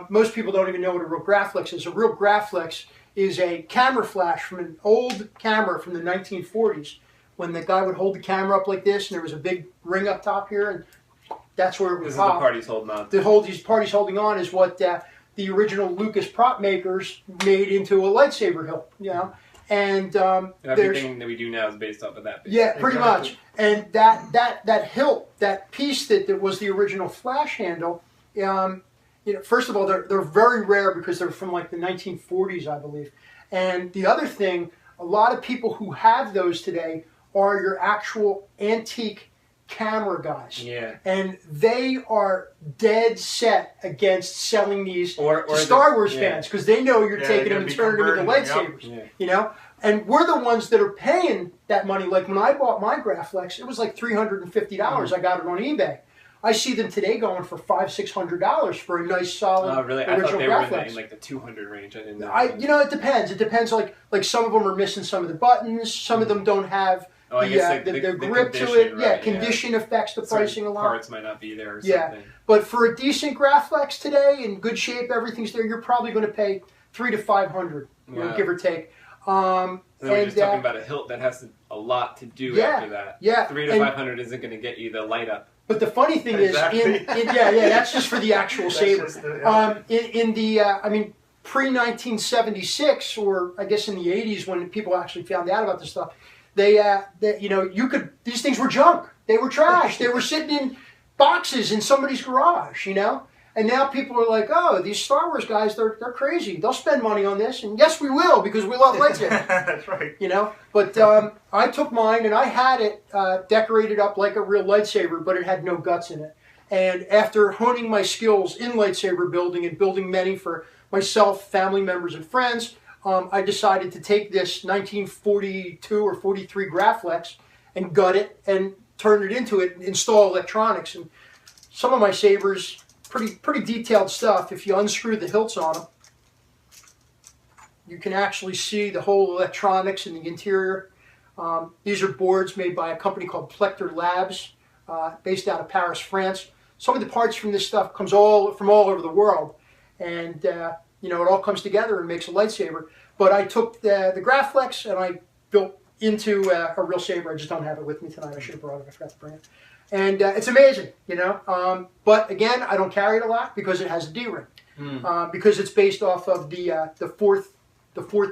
Most people don't even know what a real Graflex is. A real Graflex is a camera flash from an old camera from the 1940s, when the guy would hold the camera up like this, and there was a big ring up top here, and that's where it would This pop. is the party's holding on. These parties holding on is what the original Lucas prop makers made into a lightsaber hilt, And everything that we do now is based off of that. Basically. Yeah, pretty much. And that hilt, that piece that was the original flash handle, first of all, they're very rare because they're from like the 1940s, I believe. And the other thing, a lot of people who have those today are your actual antique camera guys. Yeah. And they are dead set against selling these to Star Wars fans because they know you're taking them and turning them into lightsabers. And we're the ones that are paying that money. Like when I bought my Graflex, it was like $350. I got it on eBay. I see them today going for $500-600 for a nice solid really? original I thought they Graflex. were in like the 200 range. I didn't know. It depends. It depends. Like some of them are missing some of the buttons. Some of them don't have the grip to it. Right, condition affects the pricing a lot. Parts might not be there or something. But for a decent Graflex today, in good shape, everything's there. You're probably going to pay $300 to $500, give or take. And then we're just talking about a hilt that has a lot to do after that. Yeah. $300 to $500 isn't going to get you the light up. But the funny thing is, that's just for the actual Saber. Pre-1976, or I guess in the 80s when people actually found out about this stuff, these things were junk. They were trash. They were sitting in boxes in somebody's garage, And now people are like, oh, these Star Wars guys, they're crazy. They'll spend money on this. And yes, we will, because we love lightsabers. That's right. But I took mine, and I had it decorated up like a real lightsaber, but it had no guts in it. And after honing my skills in lightsaber building and building many for myself, family members, and friends, I decided to take this 1942 or 43 Graflex and gut it and turn it into it and install electronics. And some of my sabers... Pretty detailed stuff. If you unscrew the hilts on them, you can actually see the whole electronics in the interior. These are boards made by a company called Plector Labs, based out of Paris, France. Some of the parts from this stuff comes from all over the world, and it all comes together and makes a lightsaber. But I took the Graflex and I built into a real saber. I just don't have it with me tonight. I should have brought it. I forgot to bring it. And it's amazing, But again, I don't carry it a lot because it has a D-ring. Because it's based off of the fourth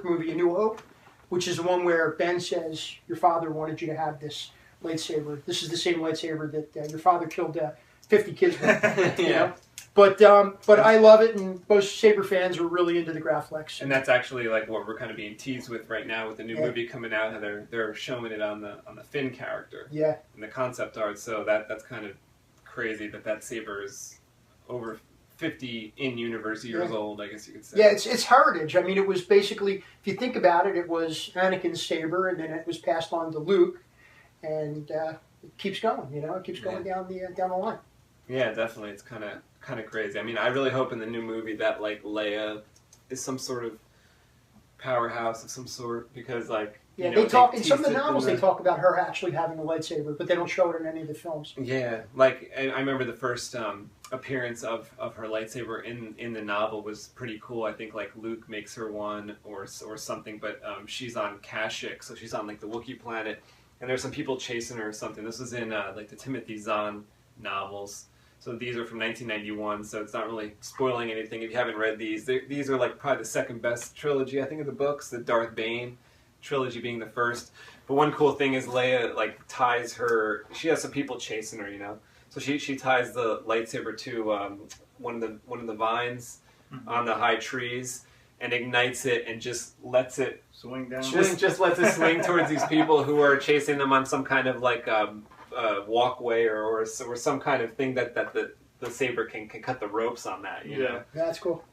movie, A New Hope. which is the one where Ben says, your father wanted you to have this lightsaber. This is the same lightsaber that your father killed 50 kids with. You know? But I love it, and most Saber fans are really into the Graflex. And that's actually like what we're kind of being teased with right now with the new movie coming out. How they're showing it on the Finn character. Yeah. In the concept art, so that's kind of crazy that Saber is over 50 in-universe years old, I guess you could say. Yeah, it's heritage. I mean, it was basically, if you think about it, it was Anakin's saber, and then it was passed on to Luke, and it keeps going. You know, it keeps going down the line. Yeah, definitely. It's kind of crazy. I mean, I really hope in the new movie that like Leia is some sort of powerhouse of some sort, because like they talk in some of the novels. They talk about her actually having a lightsaber, but they don't show it in any of the films. Yeah, like I remember the first appearance of her lightsaber in the novel was pretty cool. I think like Luke makes her one or something, but she's on Kashyyyk, so she's on like the Wookiee planet, and there's some people chasing her or something. This was in like the Timothy Zahn novels. So these are from 1991, so it's not really spoiling anything if you haven't read these. These are like probably the second best trilogy, I think, of the books, the Darth Bane trilogy being the first. But one cool thing is Leia like ties her, she has some people chasing her, you know. So she ties the lightsaber to one of the vines on the high trees and ignites it and just lets it swing down. Just lets it swing towards these people who are chasing them on some kind of like walkway or some kind of thing that the saber can cut the ropes on that. You know? That's cool.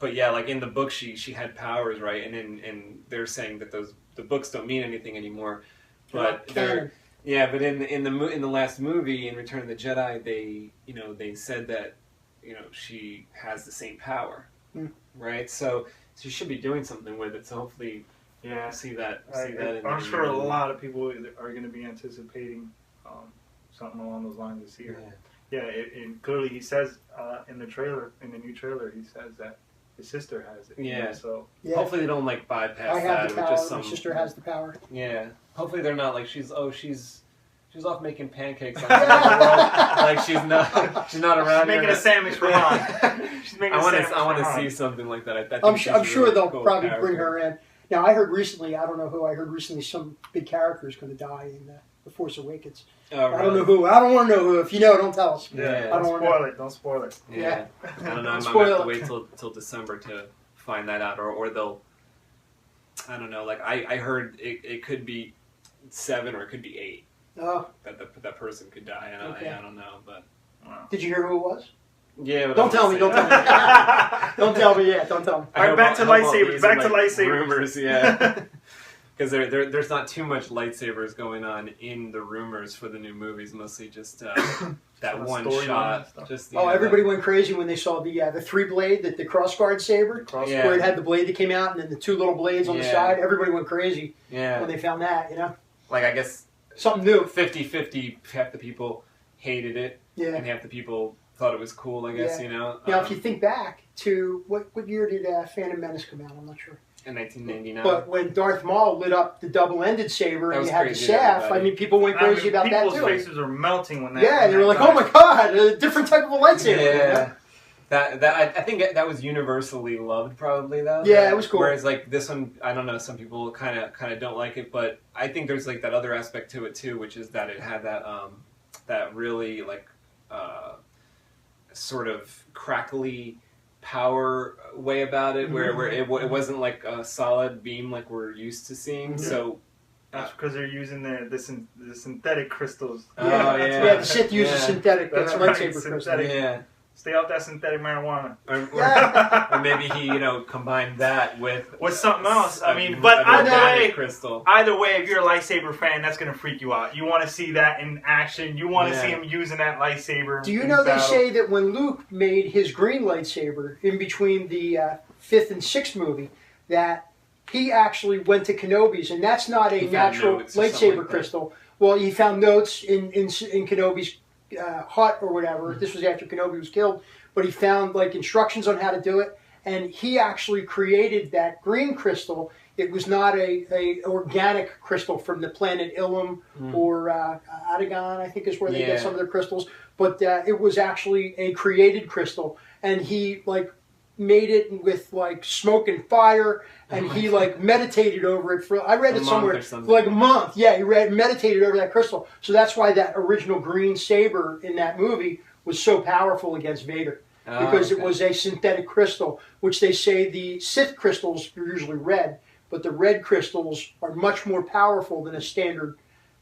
But yeah, like in the book, she had powers, right? And they're saying that the books don't mean anything anymore. But but in the last movie, in Return of the Jedi, they said that she has the same power, right? So she should be doing something with it. So hopefully. Yeah, see that. I'm sure a lot of people are going to be anticipating something along those lines this year. Yeah, and clearly he says in the new trailer, he says that his sister has it. Yeah. So hopefully they don't like bypass I have that the with power. just some. My sister has the power. Yeah. Hopefully they're not like she's off making pancakes on the world. Like she's not around. She's making a sandwich for Han. She's making I want to see something like that. I'm sure they'll probably bring her in. Now, I heard recently, I don't know who, I heard recently some big character is going to die in The Force Awakens. Oh, really? I don't know who. I don't want to know who. If you know, don't tell us. Yeah, don't spoil it. Yeah. I don't know. I'm going to have to wait till December to find that out. Or they'll, I don't know, like I heard it could be 7 or it could be 8. Oh. That person could die. I don't know, but. Did you hear who it was? Yeah, but don't tell me. Don't tell me yet. Don't tell me. All right, back to lightsabers. Back to lightsabers. Rumors, yeah. Because there's not too much lightsabers going on in the rumors for the new movies. Mostly just that one shot. Everybody went crazy when they saw the 3-blade, the crossguard saber, where it had the blade that came out and then the 2 little blades on the side. Everybody went crazy when they found that. You know, like I guess something new. 50-50. Half the people hated it, and half the people thought it was cool, I guess, you know. Now, if you think back to, what year did Phantom Menace come out? I'm not sure. In 1999. But when Darth Maul lit up the double-ended saber and you had the staff, I mean, people went crazy about that, too. People's faces were melting when that Yeah, they were like, oh my god, a different type of a lightsaber. Yeah. I think that was universally loved, probably, though. Yeah, it was cool. Whereas, like, this one, I don't know, some people kind of don't like it, but I think there's, like, that other aspect to it, too, which is that it had that really, like, sort of crackly power way about it, where it wasn't like a solid beam like we're used to seeing. So that's because they're using the synthetic crystals. Yeah, the Sith uses synthetic lightsaber crystals. Yeah. Stay off that synthetic marijuana. Or maybe he, combined that with something else. I mean, but either way, if you're a lightsaber fan, that's going to freak you out. You want to see that in action. You want to see him using that lightsaber. Do you know they say that when Luke made his green lightsaber in between the 5th and 6th movie, that he actually went to Kenobi's, and that's not a natural lightsaber crystal. Well, he found notes in Kenobi's hut or whatever. This was after Kenobi was killed, but he found like instructions on how to do it, and he actually created that green crystal. It was not a organic crystal from the planet Ilum or Adagon, I think is where they get some of their crystals, but it was actually a created crystal, and he like made it with like smoke and fire, and he like meditated over it for. I read it somewhere for like a month. Yeah, he meditated over that crystal. So that's why that original green saber in that movie was so powerful against Vader. Because it was a synthetic crystal, which they say the Sith crystals are usually red, but the red crystals are much more powerful than a standard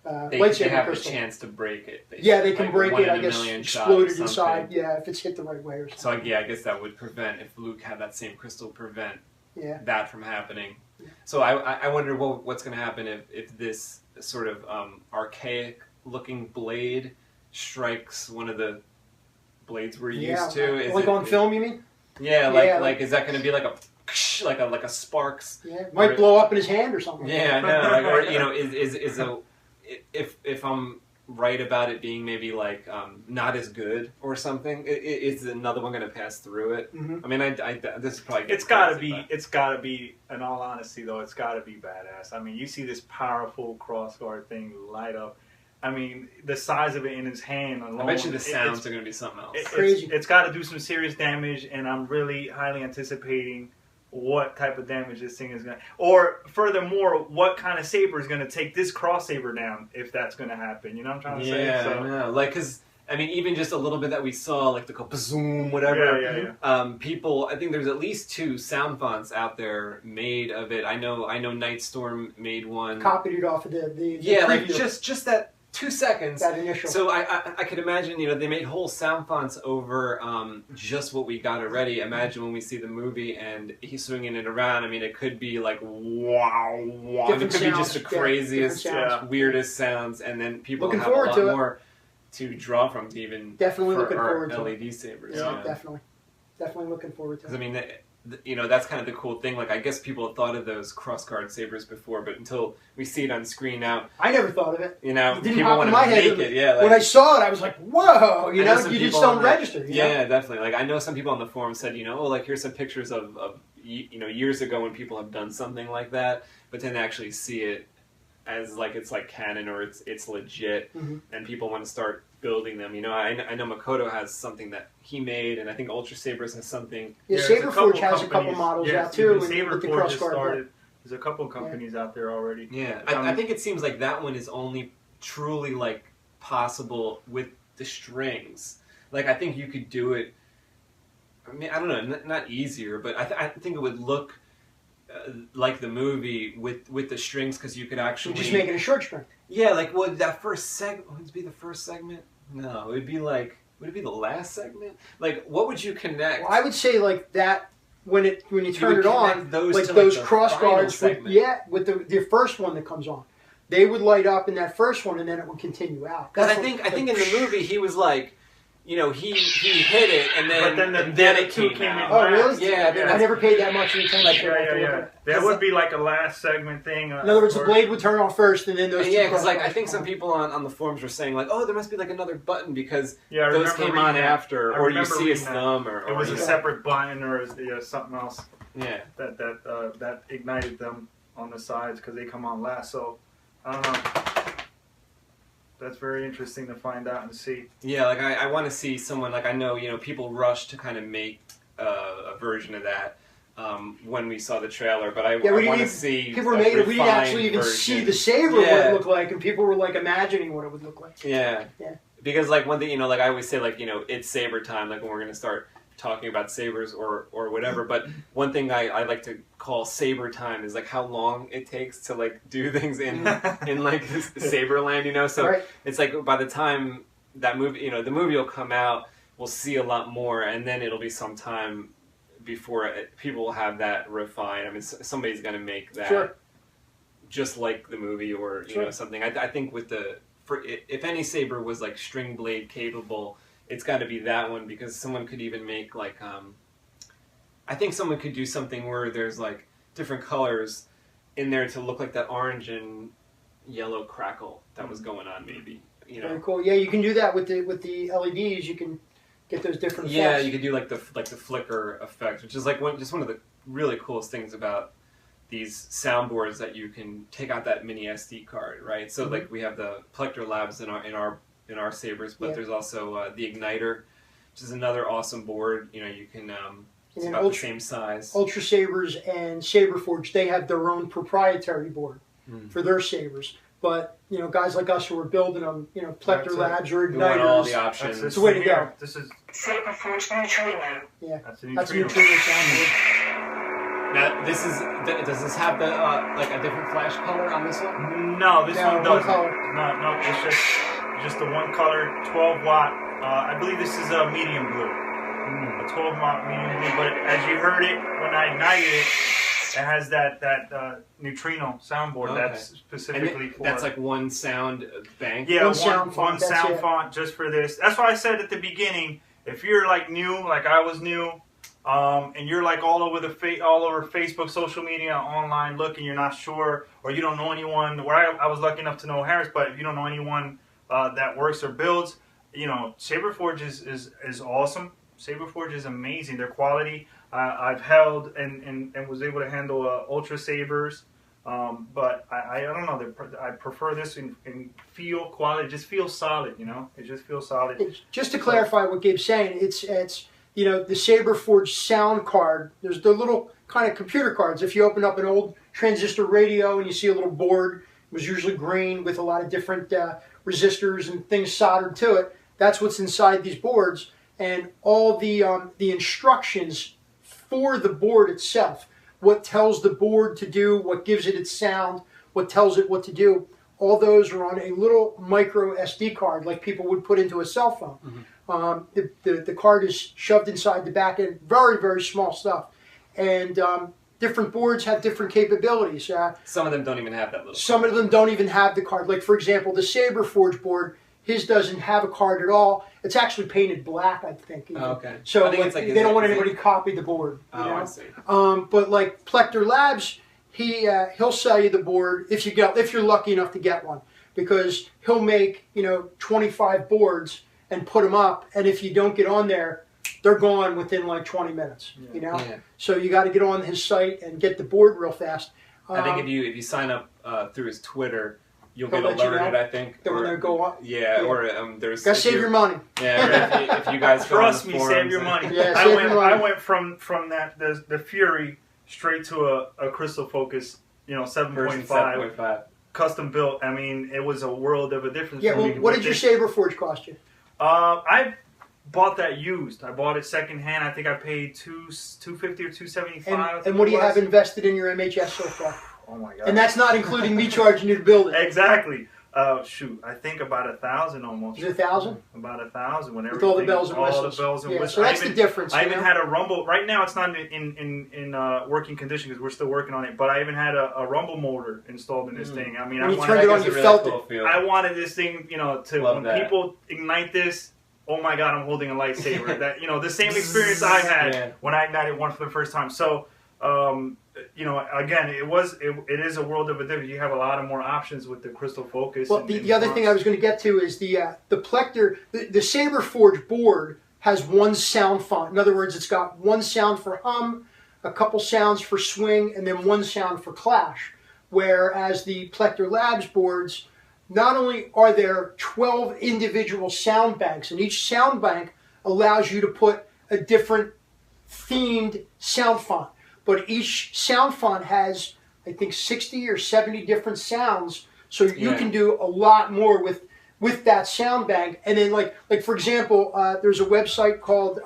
lightsaber they have crystal. A chance to break it. Yeah, they can break it. I guess explode it inside. Yeah, if it's hit the right way or something. So yeah, I guess that would prevent, if Luke had that same crystal, prevent that from happening. Yeah. So I wonder what's going to happen if this sort of archaic looking blade strikes one of the blades we're used to. Like on film, you mean? Yeah, like is that going to be like a sparks? Yeah, it might blow up in his hand or something. Yeah, no, or is a if I'm right about it being maybe like not as good or something, is another one going to pass through it? Mm-hmm. I mean, this is probably it's got to be. In all honesty, though, it's got to be badass. I mean, you see this powerful crossguard thing light up. I mean, the size of it in his hand alone. I bet you the sounds are going to be something else. Crazy. It's got to do some serious damage, and I'm really highly anticipating what type of damage this thing is going to... Or, furthermore, what kind of saber is going to take this cross saber down, if that's going to happen. You know what I'm trying to say? Yeah, I know. Like, because, I mean, even just a little bit that we saw, like the bazoom, whatever. Yeah. People, I think there's at least 2 sound fonts out there made of it. I know Nightstorm made one. Copied it off of the yeah, preview. like just that 2 seconds. That initial. So I could imagine, they made whole sound fonts over just what we got already. Imagine when we see the movie and he's swinging it around. I mean, it could be like wow. Different it could sounds, be just the craziest, weirdest sounds, and then people looking have a lot to more to draw from to even definitely for looking our forward to LED sabers. Yeah, definitely looking forward to it. Because I mean, that's kind of the cool thing. Like, I guess people have thought of those crossguard sabers before, but until we see it on screen now, I never thought of it. It people want to make it. Yeah, like, when I saw it, I was like, "Whoa!" You just don't register. Yeah, definitely. Like, I know some people on the forum said, like here's some pictures of years ago when people have done something like that, but then actually see it as like it's like canon or it's legit, and people want to start building them. I know Makoto has something that he made, and I think Ultra Sabers has something. Yeah, Saberforge has a couple models out too. Saberforge has started. There's a couple companies out there already. Yeah, I think it seems like that one is only truly like possible with the strings. Like, I think you could do it. I mean, I don't know, not easier, but I think it would look like the movie with the strings, because you could actually just make it a short string. Yeah, like that first segment would it be the first segment? No, it would be like, would it be the last segment? Like, what would you connect? Well, I would say like that when you turn it on, those like to those like cross guards with the first one that comes on, they would light up in that first one, and then it would continue out. Because I think in the movie he was like, he hit it, and then it came out. Oh, really? Yeah, I never paid that much attention. Yeah. That would be like a last segment thing. In other words, the blade would turn on first, and then those. Yeah, because like I think some people on the forums were saying like, oh, there must be like another button because those came on after, or you see his thumb, or it was a separate button, or something else. Yeah, that ignited them on the sides because they come on last. So I don't know. That's very interesting to find out and see. Yeah, like I want to see someone, like I know, people rush to kind of make a version of that when we saw the trailer, but I want to see people made it. We didn't actually even see the saber what it looked like, and people were like imagining what it would look like. Yeah. Because like one thing, like I always say, like it's saber time, like when we're gonna start talking about sabers or whatever. But one thing I like to call saber time is like how long it takes to like do things in like saber land, So it's like by the time that movie, the movie will come out, we'll see a lot more, and then it'll be some time before people will have that refined. I mean, somebody's gonna make that just like the movie or something. I think with if any saber was like string blade capable, it's got to be that one, because someone could even make like I think someone could do something where there's like different colors in there to look like that orange and yellow crackle that was going on, maybe. Very cool. Yeah, you can do that with the LEDs. You can get those different effects. Yeah, you could do like the flicker effect, which is like one of the really coolest things about these soundboards, that you can take out that mini SD card, right? So like we have the Plector Labs in our sabers, but there's also the Igniter, which is another awesome board. You can It's And about then the same size. Ultra Sabers and Saberforge, they have their own proprietary board for their sabers. But guys like us who are building them, Plector Labs or We want all the Igniters, options. that's the way to go. This is Saberforge neutrino. Yeah, that's that's a neutrino. neutrino soundboard. Now, does this have the like a different flash color on this one? No, this No, one one doesn't. color. No, it's just the one color, 12 watt. I believe this is a medium blue, a 12 watt medium blue. But as you heard it when I ignited it, it has that neutrino soundboard. Okay. That's specifically for. Uh, That's like one sound bank. Yeah, One sound font, one that's sound it. font just for this. That's why I said at the beginning, if you're like new, like I was new, and you're like all over Facebook, social media, online looking, you're not sure, or you don't know anyone. Where I was lucky enough to know Harris, but if you don't know anyone that works or builds, Saberforge is awesome. Saberforge is amazing. Their quality, I've held and was able to handle Ultra Sabers. But I don't know. I prefer this in feel quality. It just feels solid, It just feels solid. Just to clarify what Gabe's saying, it's the Saberforge sound card. There's the little kind of computer cards. If you open up an old transistor radio and you see a little board, it was usually green with a lot of different resistors and things soldered to it. That's what's inside these boards, and all the instructions for the board itself. What tells the board to do, what gives it its sound, what tells it what to do. All those are on a little micro SD card like people would put into a cell phone. The card is shoved inside the back end, very, very small stuff. And different boards have different capabilities. Some of them don't even have that little. Some of them don't even have the card. Like, for example, the Saberforge board, his doesn't have a card at all. It's actually painted black, I think. Even. Oh, okay. So I think it's like, they don't want anybody to copy the board. I see. But like Plector Labs, he'll sell you the board if you're lucky enough to get one, because he'll make 25 boards and put them up, and if you don't get on there, they're gone within like 20 minutes. Yeah. So you got to get on his site and get the board real fast. I think if you sign up through his Twitter, you'll He'll get let you alerted. know I think. that when they go up. Yeah, or there's. Gotta save your money. Yeah, or if you guys go on Trust the me, forums save your money. Yeah, save your money. I went from that the Fury straight to a Crystal Focus, version 7.5 7.5. custom built. I mean, it was a world of a difference. Yeah. for Well, me. what did your Saberforge cost you? I bought that used. I bought it secondhand. I think I paid $250 or $275. And what do you have invested in your MHS so far? Oh my god! And that's not including me charging you to build it. Exactly. Shoot, I think about 1,000 almost. Is it 1,000? About 1,000 when With all the bells and all whistles. the bells and Yeah, whistles. so that's the difference. I even had a rumble. Right now, it's not in working condition because we're still working on it. But I even had a rumble motor installed in this thing. I mean, When I you wanted, turned it on, That's a you really felt cool it. feel. I wanted this thing, to Love when that. people ignite this. Oh my God, I'm holding a lightsaber. That the same experience I had Yeah. when I ignited one for the first time. So. Again, it is a world of a difference. You have a lot of more options with the Crystal Focus. Well, the other thing I was going to get to is the Plector, the Saberforge board has one sound font. In other words, it's got one sound for hum, a couple sounds for swing, and then one sound for clash. Whereas the Plector Labs boards, not only are there 12 individual sound banks, and each sound bank allows you to put a different themed sound font. But each sound font has, I think, 60 or 70 different sounds, so you can do a lot more with that sound bank. And then, like for example, there's a website called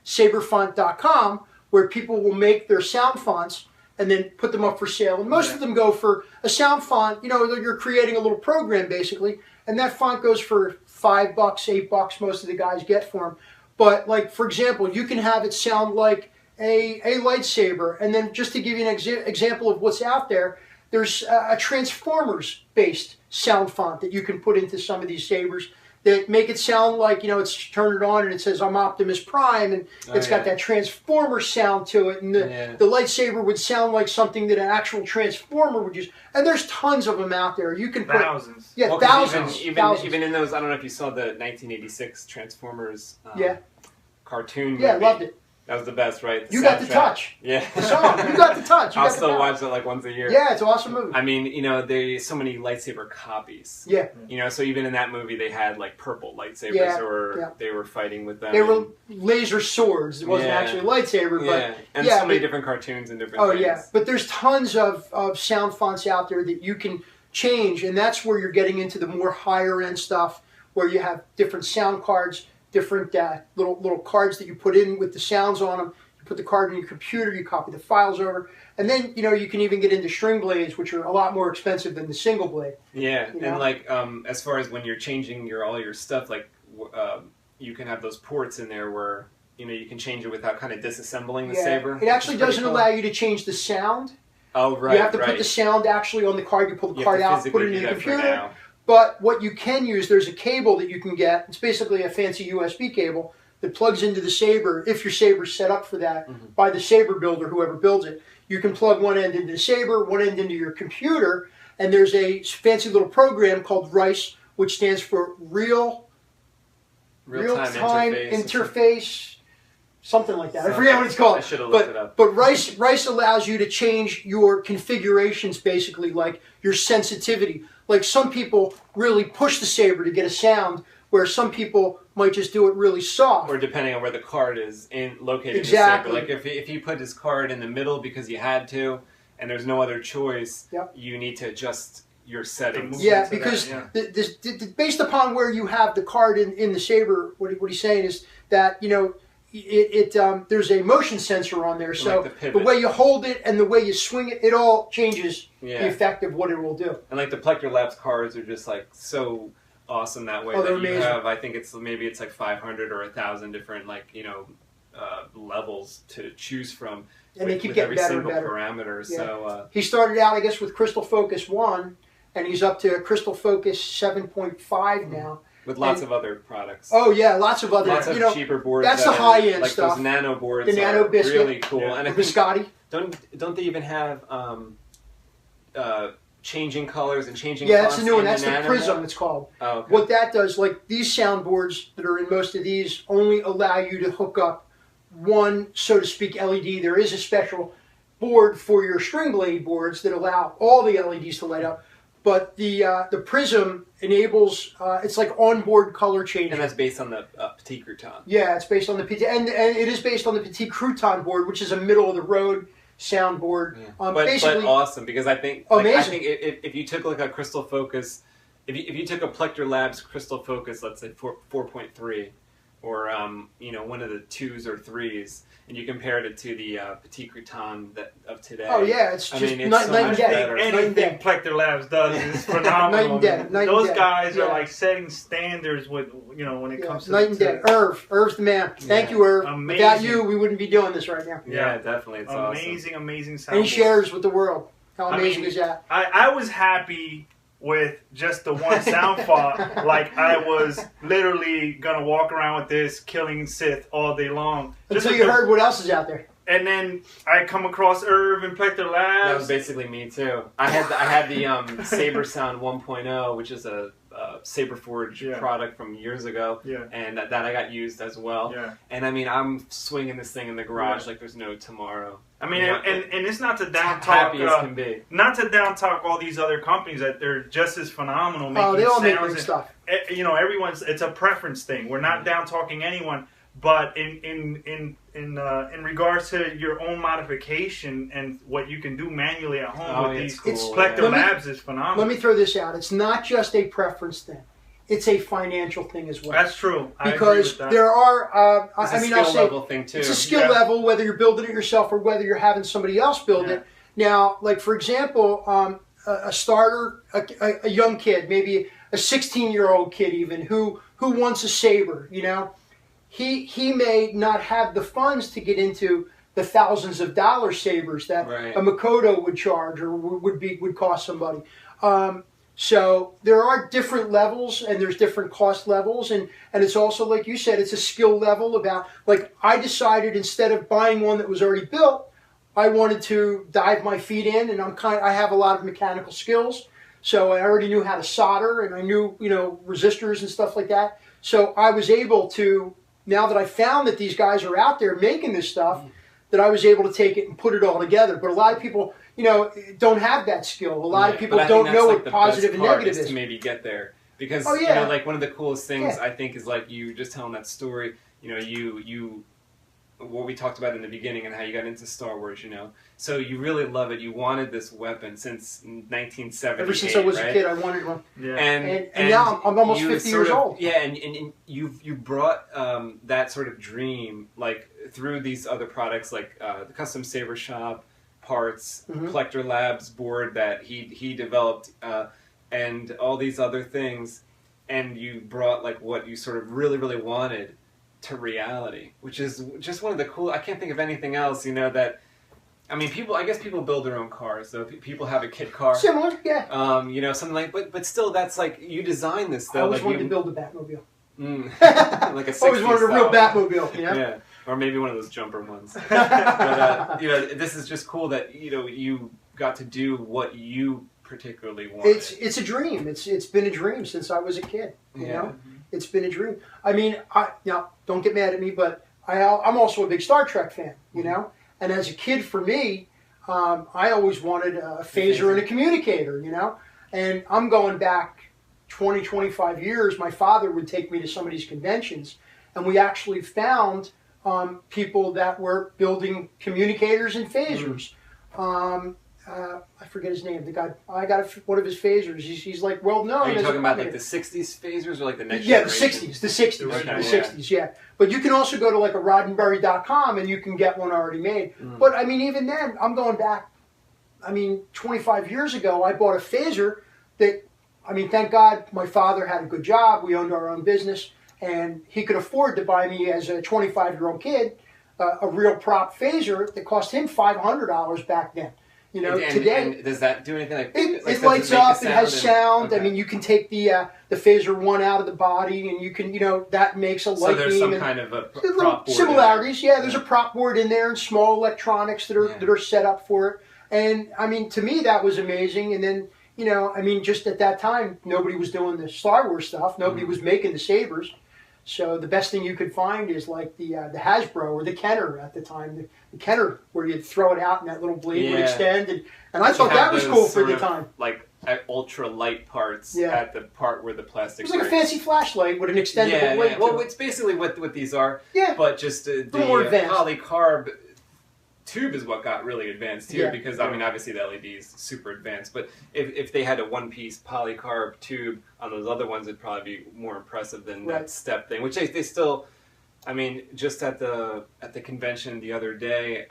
saberfont.com where people will make their sound fonts and then put them up for sale. And most of them go for a sound font. You're creating a little program basically, and that font goes for $5, $8. Most of the guys get for them. But like for example, you can have it sound like a lightsaber, and then just to give you an example of what's out there, there's a Transformers-based sound font that you can put into some of these sabers that make it sound like, it's turned it on and it says, I'm Optimus Prime, and it's got that Transformer the to it, and the lightsaber would sound like something that an actual Transformer would use. And there's tons of them out there. You can put thousands. Yeah, Well, thousands. Even in those, I don't know if you saw the 1986 Transformers cartoon movie. Yeah, I loved it. That was the best, right? The You got the soundtrack. touch. Yeah. The song. You got the touch. You I'll got the still power. watch it like once a year. Yeah, it's an awesome movie. I mean, you know, there's so many lightsaber copies. Yeah. You know, so even in that movie, they had like purple lightsabers, Yeah, or yeah. they were fighting with them. They were laser swords. It wasn't Yeah. actually a lightsaber, yeah, and yeah, so many but- different cartoons and different. oh things. yeah. But there's tons of sound fonts out there that you can change, and that's where you're getting into the more higher end stuff, where you have different sound cards, different little cards that you put in with the sounds on them. You put the card in your computer, you copy the files over, and then you know you can even get into string blades, which are a lot more expensive than the single blade. Yeah, You know? and like as far as when you're changing all your stuff, like you can have those ports in there where you know you can change it without kind of disassembling the saber. It actually which is doesn't pretty allow you to change the sound. Oh right, You have to right. put the sound actually on the card. You pull the You card have to out, put it physically in do the that for computer. now. But what you can use, there's a cable that you can get. It's basically a fancy USB cable that plugs into the Saber. If your Saber's set up for that by the Saber builder, whoever builds it, you can plug one end into the Saber, one end into your computer, and there's a fancy little program called RICE, which stands for Real-Time Interface, something like that. I forget what it's called. I should have looked it up. But RICE allows you to change your configurations, basically, like your sensitivity. Like some people really push the Saber to get a sound, where some people might just do it really soft. Or depending on where the card is located. Exactly. In the Saber. Like if you put his card in the middle because you had to, and there's no other choice, Yep. you need to adjust your settings. Yeah, to that, because yeah. based upon where you have the card in the Saber, what he's saying is that, you know, there's a motion sensor on there, so Like the pivot. way you hold it and the way you swing it, it all changes Yeah. the effect of what it will do. And like the Plector Labs cards are just like so awesome that way. Oh, they're that you amazing. have, I think it's like 500 or 1,000 different like levels to choose from. And they keep with getting every better and single better. parameter. Yeah. So He started out, I guess, with Crystal Focus 1, and he's up to Crystal Focus 7.5 now. with lots and- of other products. Oh yeah, lots of other, Lots of you know, cheaper boards. that's that the are- high-end like stuff. Those nano boards The Nano are Biscuit. really cool. Yeah. And I the think, Biscotti. don't they even have changing colors and changing Yeah, that's fonts the new one. in That's the Nano Prism, now? it's called. Oh, okay. What that does, like these soundboards that are in most of these, only allow you to hook up one, so to speak, LED. There is a special board for your string blade boards that allow all the LEDs to light up. But the Prism enables, it's like onboard color changing. And that's based on the Petit Crouton. Yeah, it's based on the Petit, and it is based on the Petit Crouton board, which is a middle of the road soundboard. But Basically, awesome, because I think I Amazing. think if you took like a Crystal Focus, if you took a Plector Labs Crystal Focus, let's say 4.3, or one of the 2s or 3s, and you compared it to the Petit Crouton of today. oh yeah, it's I just mean, it's night so and much day. better. Night and Anything day. Plector Labs does is phenomenal. Night and day, I mean, night and those day. guys Yeah. are like setting standards with when it Yeah, comes to night and day. Irv's the man. Thank Yeah. you, Irv. Amazing. Without you, we wouldn't be doing this right now. Yeah, definitely, it's amazing, amazing And sound. he shares with the world. How I amazing mean, is that? I was happy with just the one sound font. Like I was literally gonna walk around with this, killing Sith all day long. Just Until with you the- heard what else is out there. And then I come across Irv and Plector awesome. Labs. That was basically me too. I had the Saber Sound 1.0, which is a Saber Forge Yeah. product from years ago, Yeah. and that I got used as well. Yeah. And I mean, I'm swinging this thing in the garage like there's no tomorrow. I mean, Yeah. and it's not to down talk, Happy as can be. not to down talk all these other companies that they're just as phenomenal. Oh, they all make sounds great and- stuff. Everyone's. It's a preference thing. We're not down talking anyone, but in regards to your own modification and what you can do manually at home Oh, with yeah, these it's cool, Plector yeah. Labs is phenomenal. Let me throw this out. It's not just a preference thing. It's a financial thing as well. That's true. I agree Because with that. there are, It's I a mean, skill I'll say level thing too. it's a skill Yeah. level, whether you're building it yourself or whether you're having somebody else build Yeah. it. Now, like for example, a starter, a young kid, maybe a 16-year-old kid even, who wants a Saber, he may not have the funds to get into the thousands of dollar Sabers that Right. a Makoto would charge or would cost somebody. So there are different levels and there's different cost levels and it's also, like you said, it's a skill level about, like I decided instead of buying one that was already built, I wanted to dive my feet in, and I have a lot of mechanical skills, so I already knew how to solder and I knew resistors and stuff like that. So I was able to now that I found that these guys are out there making this stuff, that I was able to take it and put it all together. But a lot of people, don't have that skill. A lot of people don't know what positive and negative is. To maybe get there. Because, like one of the coolest things I think is like you just telling that story, you what we talked about in the beginning and how you got into Star Wars, So you really love it. You wanted this weapon since 1978, ever since I was a kid, I wanted one. Yeah. And now I'm almost 50 years old. Yeah, and you brought that sort of dream like through these other products like the Custom Saber Shop parts, Collector Labs board that he developed, and all these other things, and you brought like what you sort of really wanted to reality, which is just one of the cool. I can't think of anything else, that. I mean, I guess people build their own cars. So people have a kit car, similar, yeah. Something like, but still, that's like you designed this. Though, I always wanted to build a Batmobile. Like a 60s always wanted a real Batmobile, Yeah, or maybe one of those jumper ones. But this is just cool that you got to do what you particularly wanted. It's a dream. It's been a dream since I was a kid. You know. It's been a dream. I mean, don't get mad at me, but I'm also a big Star Trek fan, And as a kid, for me, I always wanted a phaser and a communicator, And I'm going back 20, 25 years. My father would take me to some of these conventions, and we actually found people that were building communicators and phasers. I forget his name. The guy, I got one of his phasers. He's like well known. Are you talking about like the '60s phasers or like the next? Yeah, generation? the '60s. Yeah. But you can also go to like a roddenberry.com and you can get one already made. But I mean, even then, I'm going back. 25 years ago, I bought a phaser that. Thank God my father had a good job. We owned our own business, and he could afford to buy me as a 25-year-old kid a real prop phaser that cost him $500 back then. Today. And does that do anything like it lights up? It has sound. Okay. You can take the phaser one out of the body, and you can that makes a light beam. So there's some kind of a prop board. Similarities, there's a prop board in there and small electronics that are set up for it. And to me that was amazing. And then just at that time nobody was doing the Star Wars stuff. Nobody was making the sabers. So the best thing you could find is like the Hasbro or the Kenner at the time. The Kenner, where you'd throw it out and that little blade would extend. And I thought that was cool for the time. Like ultra light parts at the part where the plastic. It was like a fancy flashlight with an extendable blade. Well, it's basically what these are. Yeah. But just the polycarb tube is what got really advanced here because obviously the LED is super advanced. But if they had a one-piece polycarb tube on those other ones, it'd probably be more impressive than that step thing. Which they still, just at the convention the other day,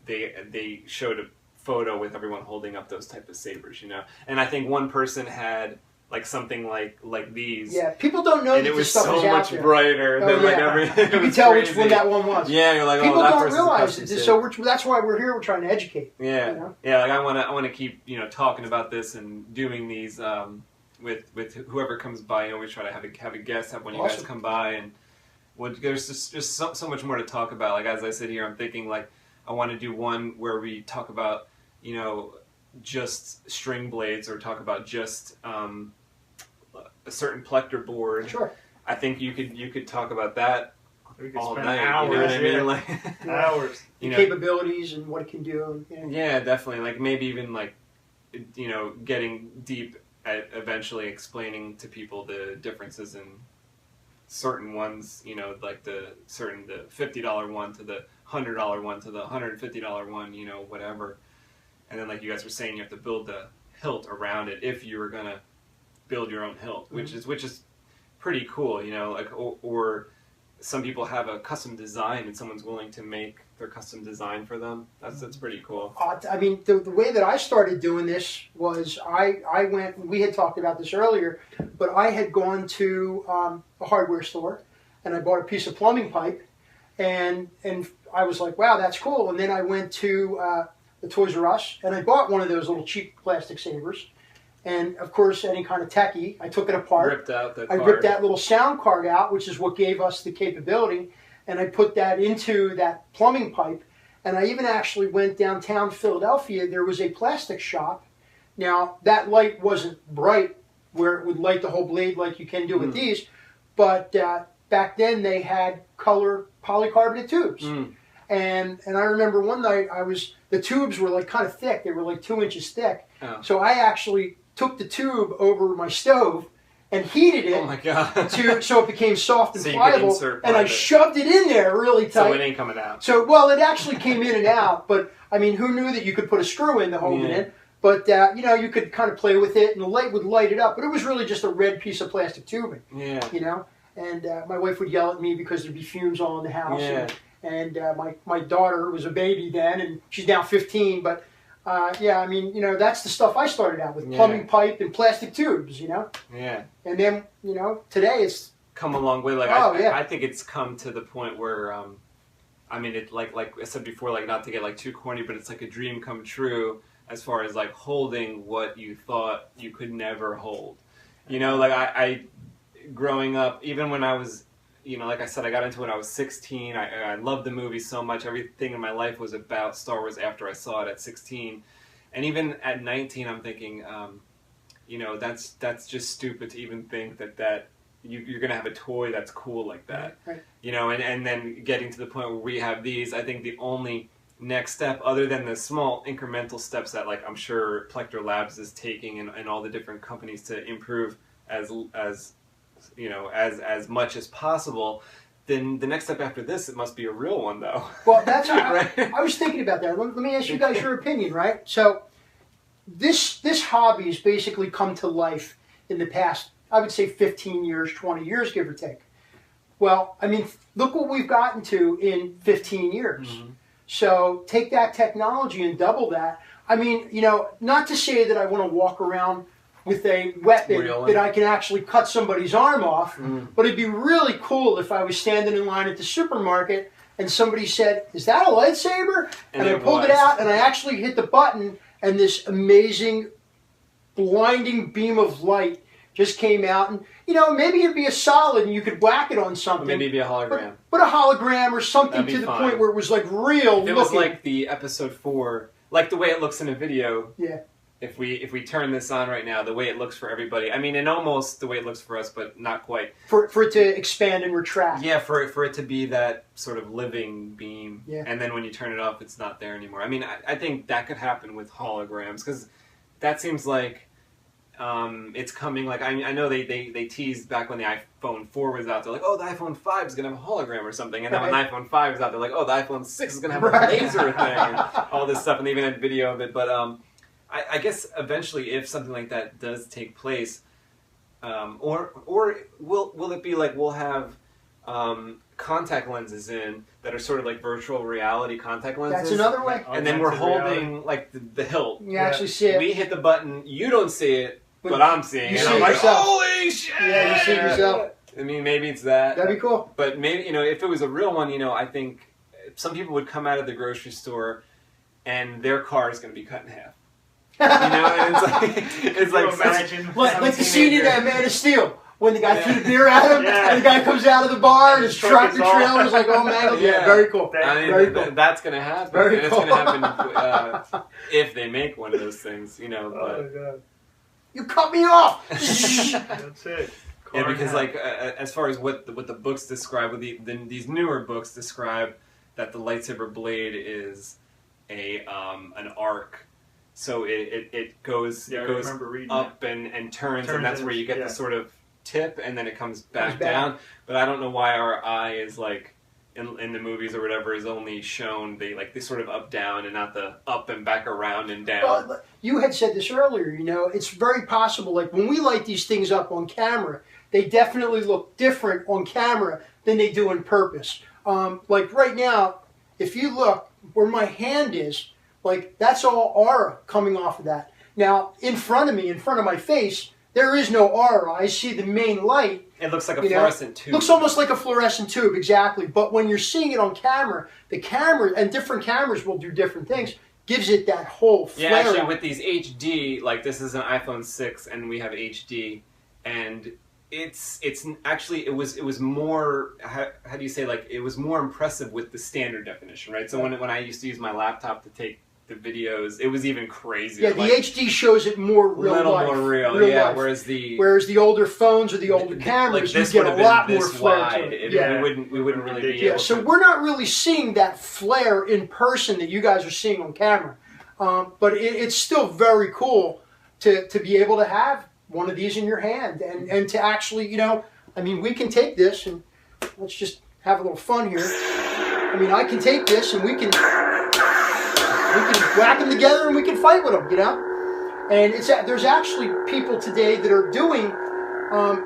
they showed a photo with everyone holding up those type of sabers, And I think one person had like something like these. Yeah, people don't know and that it was this stuff so is much out there. brighter than like every. You can tell which one that one was. Yeah, you're like, people that don't person's realize a it. custom So that's why we're here. We're trying to educate. Yeah, yeah. Like I want to keep talking about this and doing these with whoever comes by. I always try to have a guest, have one of you guys come by, and there's just so much more to talk about. Like as I sit here, I'm thinking like I want to do one where we talk about just string blades or talk about just a certain plector board. Sure. I think you could talk about that we could all spend night. Hours, you know what I mean? Like hours. The capabilities and what it can do. Yeah, definitely. Like maybe even like getting deep at eventually explaining to people the differences in certain ones. Like the $50 one to the $100 one to the $150 one. Whatever. And then like you guys were saying, you have to build the hilt around it if you were gonna build your own hilt, which is pretty cool, like or some people have a custom design and someone's willing to make their custom design for them. That's pretty cool. The way that I started doing this was I went. We had talked about this earlier, but I had gone to a hardware store and I bought a piece of plumbing pipe, and I was like, wow, that's cool. And then I went to the Toys R Us and I bought one of those little cheap plastic sabers. And of course, any kind of techie, I took it apart. I ripped that little sound card out, which is what gave us the capability, and I put that into that plumbing pipe. And I even actually went downtown Philadelphia. There was a plastic shop. Now, that light wasn't bright where it would light the whole blade like you can do with these, but back then they had color polycarbonate tubes. Mm. And I remember one night the tubes were like kind of thick. They were like 2 inches thick. Oh. So I actually took the tube over my stove and heated it Oh my god! so it became soft and So you could pliable. insert And I part of it. shoved it in there really tight. So it ain't coming out. So, well, it actually came in and out, but I mean, who knew that you could put a screw in to hold it Yeah. in? But, you know, you could kind of play with it and the light would light it up. But it was really just a red piece of plastic tubing, Yeah. you know? And my wife would yell at me because there'd be fumes all in the house. Yeah. And my daughter was a baby then, and she's now 15. But, yeah, I mean, you know, that's the stuff I started out with, plumbing pipe and plastic tubes, you know? Yeah. And then, you know, today it's... Come a long way. Like I think it's come to the point where, I mean, it like I said before, like not to get like too corny, but it's like a dream come true as far as like holding what you thought you could never hold. You know, like I growing up, even when I was, you know, like I said, I got into it when I was 16. I loved the movie so much. Everything in my life was about Star Wars after I saw it at 16. And even at 19, I'm thinking, you know, that's just stupid to even think that you're going to have a toy that's cool like that. Right. You know, and then getting to the point where we have these, I think the only next step, other than the small incremental steps that, like, I'm sure Plector Labs is taking and all the different companies to improve as you know, as much as possible, then the next step after this, it must be a real one, though. Well, that's Right. I was thinking about that. Let me ask you guys your opinion, right? So this hobby has basically come to life in the past, I would say 15 years, 20 years, give or take. Well, I mean, look what we've gotten to in 15 years. Mm-hmm. So take that technology and double that. I mean, you know, not to say that I want to walk around with a weapon Really? that I can actually cut somebody's arm off, Mm. but it'd be really cool if I was standing in line at the supermarket and somebody said, "Is that a lightsaber?" And I it pulled it was. out and I actually hit the button and this amazing blinding beam of light just came out. And, you know, maybe it'd be a solid and you could whack it on something. Maybe it'd be a hologram. But a hologram or something That'd be to the fine. point where it was like real If it was looking. like the episode 4, like the way it looks in a video. Yeah. If we turn this on right now, the way it looks for everybody, I mean, and almost the way it looks for us, but not quite. For it to expand and retract. Yeah, for it to be that sort of living beam, Yeah. and then when you turn it off, it's not there anymore. I mean, I think that could happen with holograms, because that seems like it's coming. Like I know they teased back when the iPhone 4 was out. They're like, oh, the iPhone 5 is gonna have a hologram or something, and then when the iPhone 5 is out, they're like, oh, the iPhone 6 is gonna have a laser thing, and all this stuff, and they even had video of it. But I guess eventually, if something like that does take place, or will it be like we'll have contact lenses in that are sort of like virtual reality contact lenses? That's another way. And then we're Augmented holding reality. like the hilt. You actually see it. We hit the button. You don't see it, but I'm seeing you it. see I'm it like, yourself. holy shit! Yeah, you see it yourself. I mean, maybe it's that. That'd be cool. But maybe, you know, if it was a real one, you know, I think some people would come out of the grocery store and their car is going to be cut in half. You know, and it's like imagine Like the scene in Man of Steel when the guy Yeah. threw the beer at him Yeah. and the guy comes out of the bar and his Truck tractor is off. trailer is like, oh man, yeah, Yeah. very cool. I mean, Very cool. that's going to happen. Very and it's cool. going to happen if they make one of those things, you know. Oh But, my god. You cut me off. That's it. yeah, Car because in like as far as what the books describe, these newer books describe that the lightsaber blade is an arc. So it goes Yeah, I it goes remember reading up and turns, and that's where you get yeah. the sort of tip, and then it comes back back. down. But I don't know why our eye is like in the movies or whatever is only shown they sort of up down and not the up and back around and down. Well, you had said this earlier, you know, it's very possible, like when we light these things up on camera, they definitely look different on camera than they do in purpose. Like right now, if you look where my hand is, like that's all aura coming off of that. Now, in front of me, in front of my face, there is no aura. I see the main light. It looks like a You know, fluorescent tube. Looks almost like a fluorescent tube, exactly. But when you're seeing it on camera, the camera, and different cameras will do different things, gives it that whole flare. Yeah, actually, out. with these HD, like this is an iPhone 6, and we have HD, and it's actually it was more how do you say, like it was more impressive with the standard definition, right? So when I used to use my laptop to take the videos, it was even crazier. Yeah, the HD shows it more real little life. more real, life. Whereas the older phones or the older cameras, this you get a lot more this flare wide. to it. We wouldn't really be Yeah, able so to. we're not really seeing that flare in person that you guys are seeing on camera. But it's still very cool to be able to have one of these in your hand and to actually, I mean, we can take this and let's just have a little fun here. I mean, I can take this and we can whack them together and we can fight with them, And there's actually people today that are doing,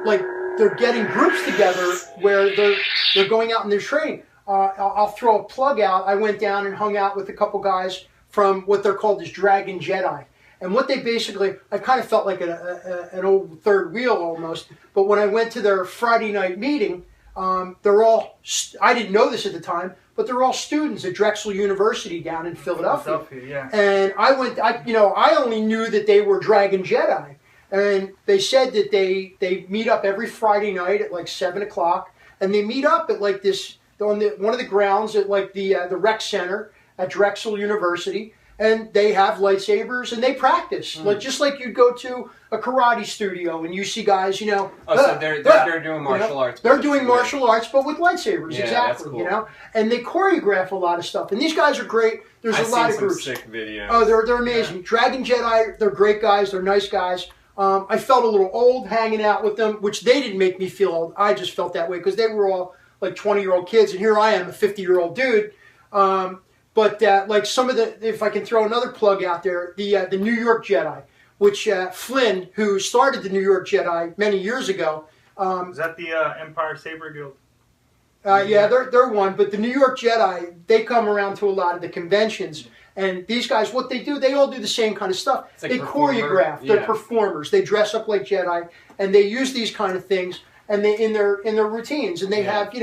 like they're getting groups together where they're going out and they're training. I'll throw a plug out. I went down and hung out with a couple guys from what they're called as Dragon Jedi. And what they basically, I kind of felt like an old third wheel almost, but when I went to their Friday night meeting, they're all, I didn't know this at the time, but they're all students at Drexel University down in Philadelphia. Yeah. And I only knew that they were Dragon Jedi. And they said that they meet up every Friday night at like 7 o'clock, and they meet up at like this, on one of the grounds at like the rec center at Drexel University, and they have lightsabers and they practice, like just like you'd go to a karate studio and you see guys, so they're doing martial arts. They're doing martial arts, but with lightsabers, yeah, exactly. That's cool. And they choreograph a lot of stuff. And these guys are great. There's a lot of groups. Sick videos. Oh, they're amazing. Yeah. Dragon Jedi, they're great guys. They're nice guys. I felt a little old hanging out with them, which they didn't make me feel old. I just felt that way because they were all like 20-year-old kids, and here I am, a 50-year-old dude. But like some of the, if I can throw another plug out there, the New York Jedi, which Flynn, who started the New York Jedi many years ago. Is that the Empire Saber Guild? Yeah, they're one. But the New York Jedi, they come around to a lot of the conventions. And these guys, what they do, they all do the same kind of stuff. Like they choreograph. Yeah. They're performers. They dress up like Jedi, and they use these kind of things, and they in their routines. And they have,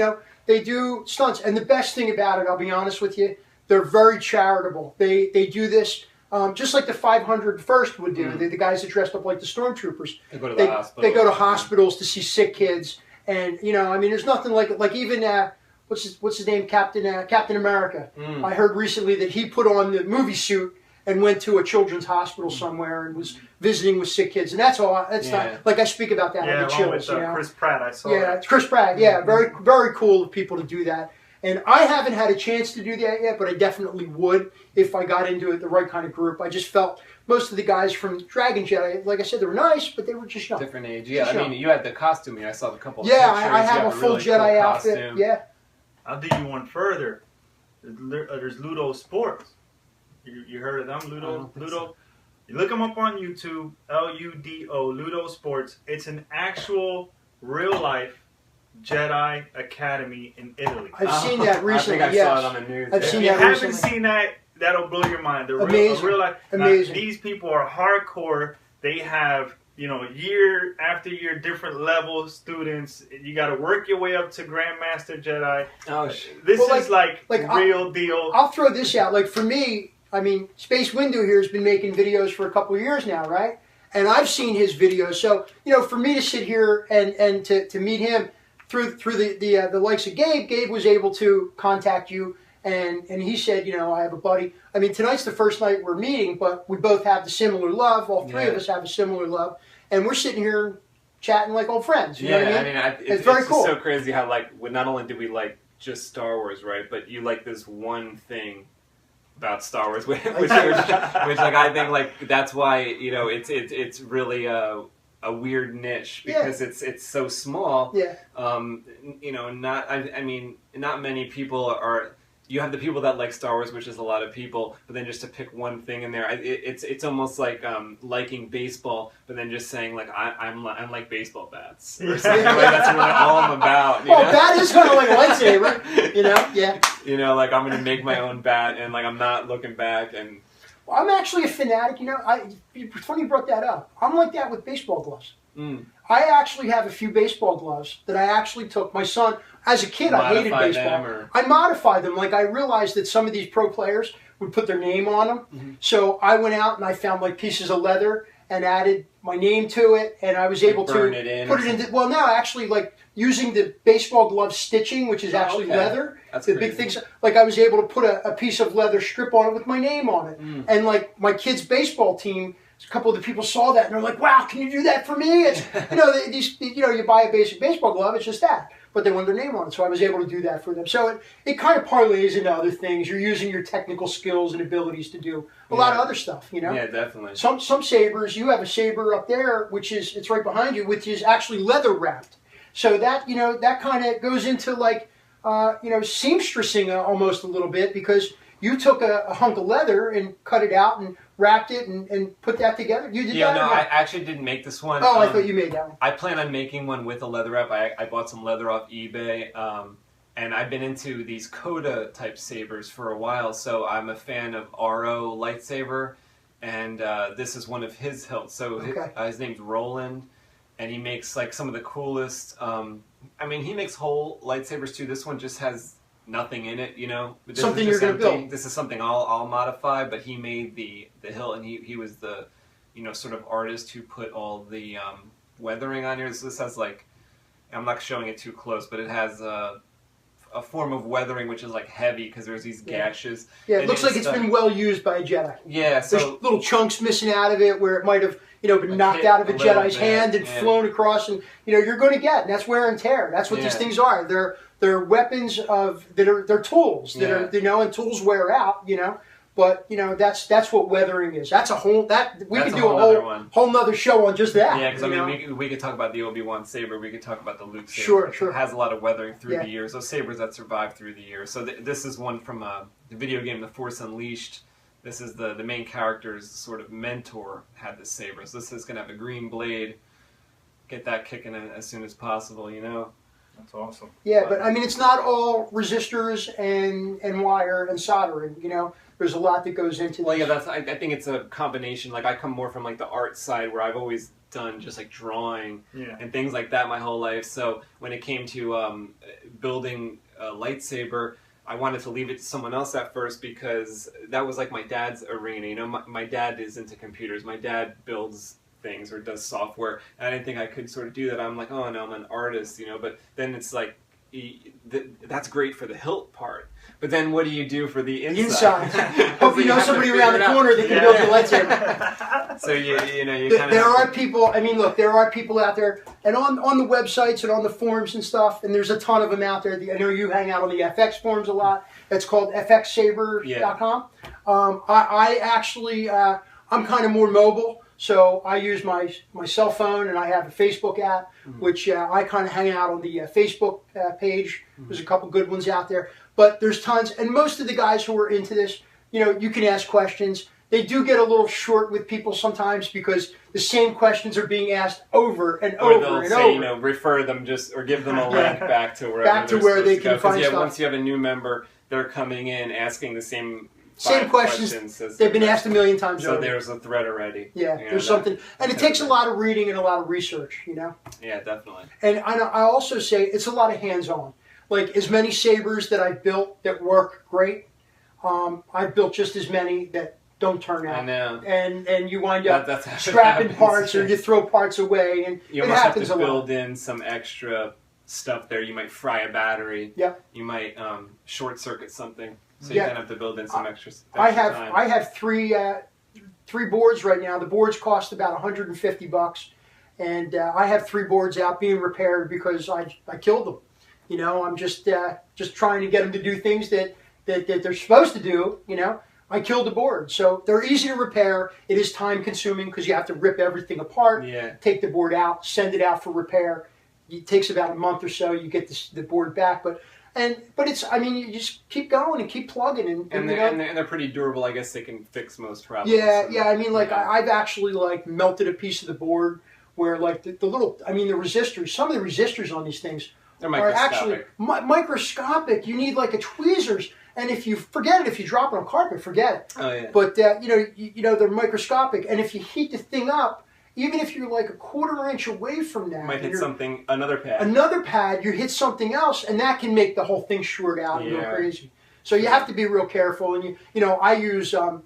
they do stunts. And the best thing about it, I'll be honest with you, they're very charitable. They do this just like the 501st would do. The guys that dressed up like the stormtroopers. They go to the hospital. They go to hospitals to see sick kids, and I mean, there's nothing like even what's his name, Captain America. I heard recently that he put on the movie suit and went to a children's hospital somewhere and was visiting with sick kids, and that's all. That's not like I speak about that on the chills. With Chris Pratt, I saw. Yeah, it's Chris Pratt. Yeah, very very cool of people to do that. And I haven't had a chance to do that yet, but I definitely would if I got into it, the right kind of group. I just felt most of the guys from Dragon Jedi, like I said, they were nice, but they were just young. Different age. Yeah, I mean, you had the costume. I saw a couple of pictures. I have a full really Jedi cool outfit. Costume. Yeah. I'll do you one further. There's Ludo Sports. You heard of them? Ludo? So. You look them up on YouTube, Ludo, Ludo Sports. It's an actual, real-life Jedi Academy in Italy. I've seen that recently. I think I saw it on the news. I've seen if you that haven't recently. seen that, that'll blow your mind. They're amazing. Real life. Amazing. These people are hardcore. They have, year after year, different level students. You got to work your way up to Grandmaster Jedi. Oh shit! This is like real deal. I'll throw this out. Like for me, I mean, SpaceWindu here has been making videos for a couple of years now, right? And I've seen his videos. So for me to sit here and to meet him through the likes of Gabe, Gabe was able to contact you, and he said, I have a buddy. I mean, tonight's the first night we're meeting, but we both have the similar love. All three of us have a similar love, and we're sitting here chatting like old friends. You know what I mean? It's very cool. It's so crazy how not only do we like just Star Wars, right, but you like this one thing about Star Wars, which I think that's why it's really a weird niche because it's so small. Yeah. Not many people are. You have the people that like Star Wars, which is a lot of people, but then just to pick one thing in there, it's almost like liking baseball, but then just saying I'm like baseball bats or something. That's really all I'm about. Bat is kind of like a lightsaber, Yeah. Like I'm gonna make my own bat, and I'm not looking back. And I'm actually a fanatic. It's funny you brought that up. I'm like that with baseball gloves. I actually have a few baseball gloves that I actually took. My son, as a kid, I hated baseball. I modified them. I realized that some of these pro players would put their name on them. So I went out and I found pieces of leather and added my name to it, and I was able to burn it in put it into. Well, now actually, like using the baseball glove stitching, which is actually leather. That's the crazy. big things. Like I was able to put a piece of leather strip on it with my name on it, and like my kids' baseball team. A couple of the people saw that and they're like, "Wow, can you do that for me?" It's, you buy a basic baseball glove, it's just that, but they want their name on it, so I was able to do that for them. So it kind of parlays into other things. You're using your technical skills and abilities to do a lot of other stuff. Yeah, definitely. Some sabers, you have a saber up there, it's right behind you, which is actually leather wrapped. So that that kind of goes into like seamstressing almost a little bit, because you took a hunk of leather and cut it out and wrapped it and put that together. You did that? Yeah, no, I actually didn't make this one. Oh, I thought you made that one. I plan on making one with a leather wrap. I bought some leather off eBay, and I've been into these Coda type sabers for a while, so I'm a fan of RO lightsaber, and this is one of his hilts. So his name's Roland, and he makes like some of the coolest, he makes whole lightsabers too. This one just has nothing in it, But something you're going to build. This is something I'll modify, but he made the hilt, and he was the, sort of artist who put all the weathering on here. So this has like, I'm not showing it too close, but it has a form of weathering which is like heavy because there's these gashes. Yeah, it looks like it's been well used by a Jedi. Yeah, so there's little chunks missing out of it where it might have been knocked out of a Jedi's hand and flown across, and you're going to get, and that's wear and tear. That's what these things are. They're weapons they're tools that are and tools wear out, But that's what weathering is. That's a whole we could do a whole nother show on just that. Yeah, because we could talk about the Obi-Wan saber. We could talk about the Luke saber. Sure. It has a lot of weathering through the years. Those sabers that survived through the years. So this is one from the video game The Force Unleashed. This is the main character's sort of mentor had this saber. So this is going to have a green blade. Get that kicking as soon as possible, That's awesome. Yeah, but it's not all resistors and wire and soldering. There's a lot that goes into. Well, yeah, I think it's a combination. Like I come more from like the art side, where I've always done just like drawing and things like that my whole life. So when it came to building a lightsaber, I wanted to leave it to someone else at first, because that was like my dad's arena. My dad is into computers. My dad builds things or does software, and I didn't think I could sort of do that. I'm like, oh no, I'm an artist, But then it's like, that's great for the hilt part. But then what do you do for the inside? Hope you know somebody around the corner that can build your lightsaber. So you kind of. There are people. Look, there are people out there, and on the websites and on the forums and stuff. And there's a ton of them out there. I know you hang out on the FX forums a lot. It's called fxsaber.com. I actually I'm kind of more mobile. So I use my cell phone, and I have a Facebook app, which I kind of hang out on the Facebook page. There's a couple good ones out there, but there's tons. And most of the guys who are into this, you can ask questions. They do get a little short with people sometimes, because the same questions are being asked over and over and over. Refer them or give them a link back to where they can find stuff. Once you have a new member, they're coming in asking the same questions they've been asked a million times over. So there's a thread already. Yeah, there's something. And it takes a lot of reading and a lot of research, Yeah, definitely. And I also say it's a lot of hands-on. Like, as many sabers that I've built that work great, I've built just as many that don't turn out. I know. And you wind up scrapping parts, or you throw parts away, and you it almost happens have to a lot. build in some extra stuff there. You might fry a battery. Yeah. You might short circuit something. So you kind of have to build in some extra time. I have three boards right now. The boards cost about $150, and I have 3 boards out being repaired because I killed them. I'm just trying to get them to do things that they're supposed to do. I killed the board, so they're easy to repair. It is time consuming because you have to rip everything apart, take the board out, send it out for repair. It takes about a month or so. You get the board back, but it's, you just keep going and keep plugging, and they're pretty durable. I guess they can fix most problems. Yeah. I've actually melted a piece of the board where the little, the resistors. Some of the resistors on these things are actually microscopic. You need a tweezers, and if you forget it, if you drop it on carpet, forget it. Oh yeah. But they're microscopic, and if you heat the thing up, even if you're a quarter inch away from that, you might hit another pad. You hit something else, and that can make the whole thing short out and go crazy. So you have to be real careful. And I use I'm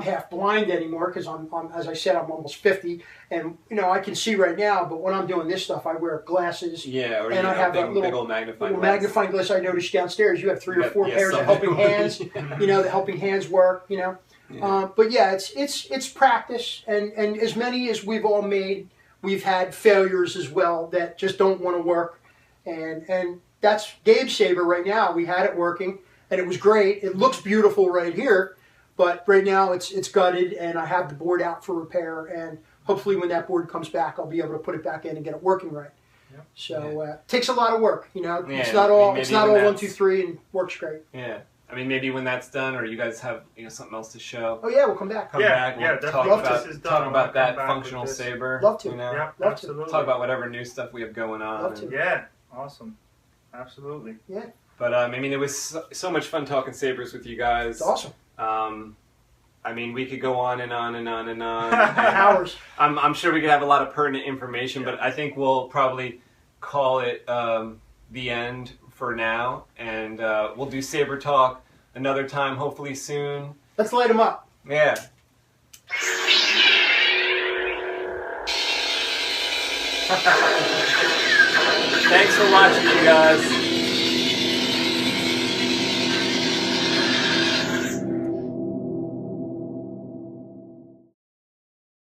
half blind anymore because I'm as I said, I'm almost 50, and I can see right now. But when I'm doing this stuff, I wear glasses. Yeah, or and I have a big old magnifying glass. magnifying glass. I noticed downstairs you have 3 or 4 pairs of helping hands. The helping hands work. Yeah. But yeah, it's practice, and as many as we've all made, we've had failures as well that just don't want to work, and that's Gabe's Saber right now. We had it working, and it was great. It looks beautiful right here, but right now it's gutted, and I have the board out for repair, and hopefully when that board comes back, I'll be able to put it back in and get it working right. Yep. So it takes a lot of work. Yeah, it's not all maybe 1, 2, 3 and works great. Yeah. I mean, maybe when that's done, or you guys have something else to show. Oh yeah, we'll come back. Come back. We'll talk definitely. talk about that functional Saber. Love to. Yeah, Love absolutely. Talk about whatever new stuff we have going on. Love to. Yeah, awesome. Absolutely. Yeah. But I mean, it was so much fun talking Sabers with you guys. It's awesome. I mean, we could go on and on and on and on. Hours. I'm sure we could have a lot of pertinent information, but I think we'll probably call it the end for now, and we'll do Saber Talk another time, hopefully soon. Let's light them up. Yeah. Thanks for watching, you guys.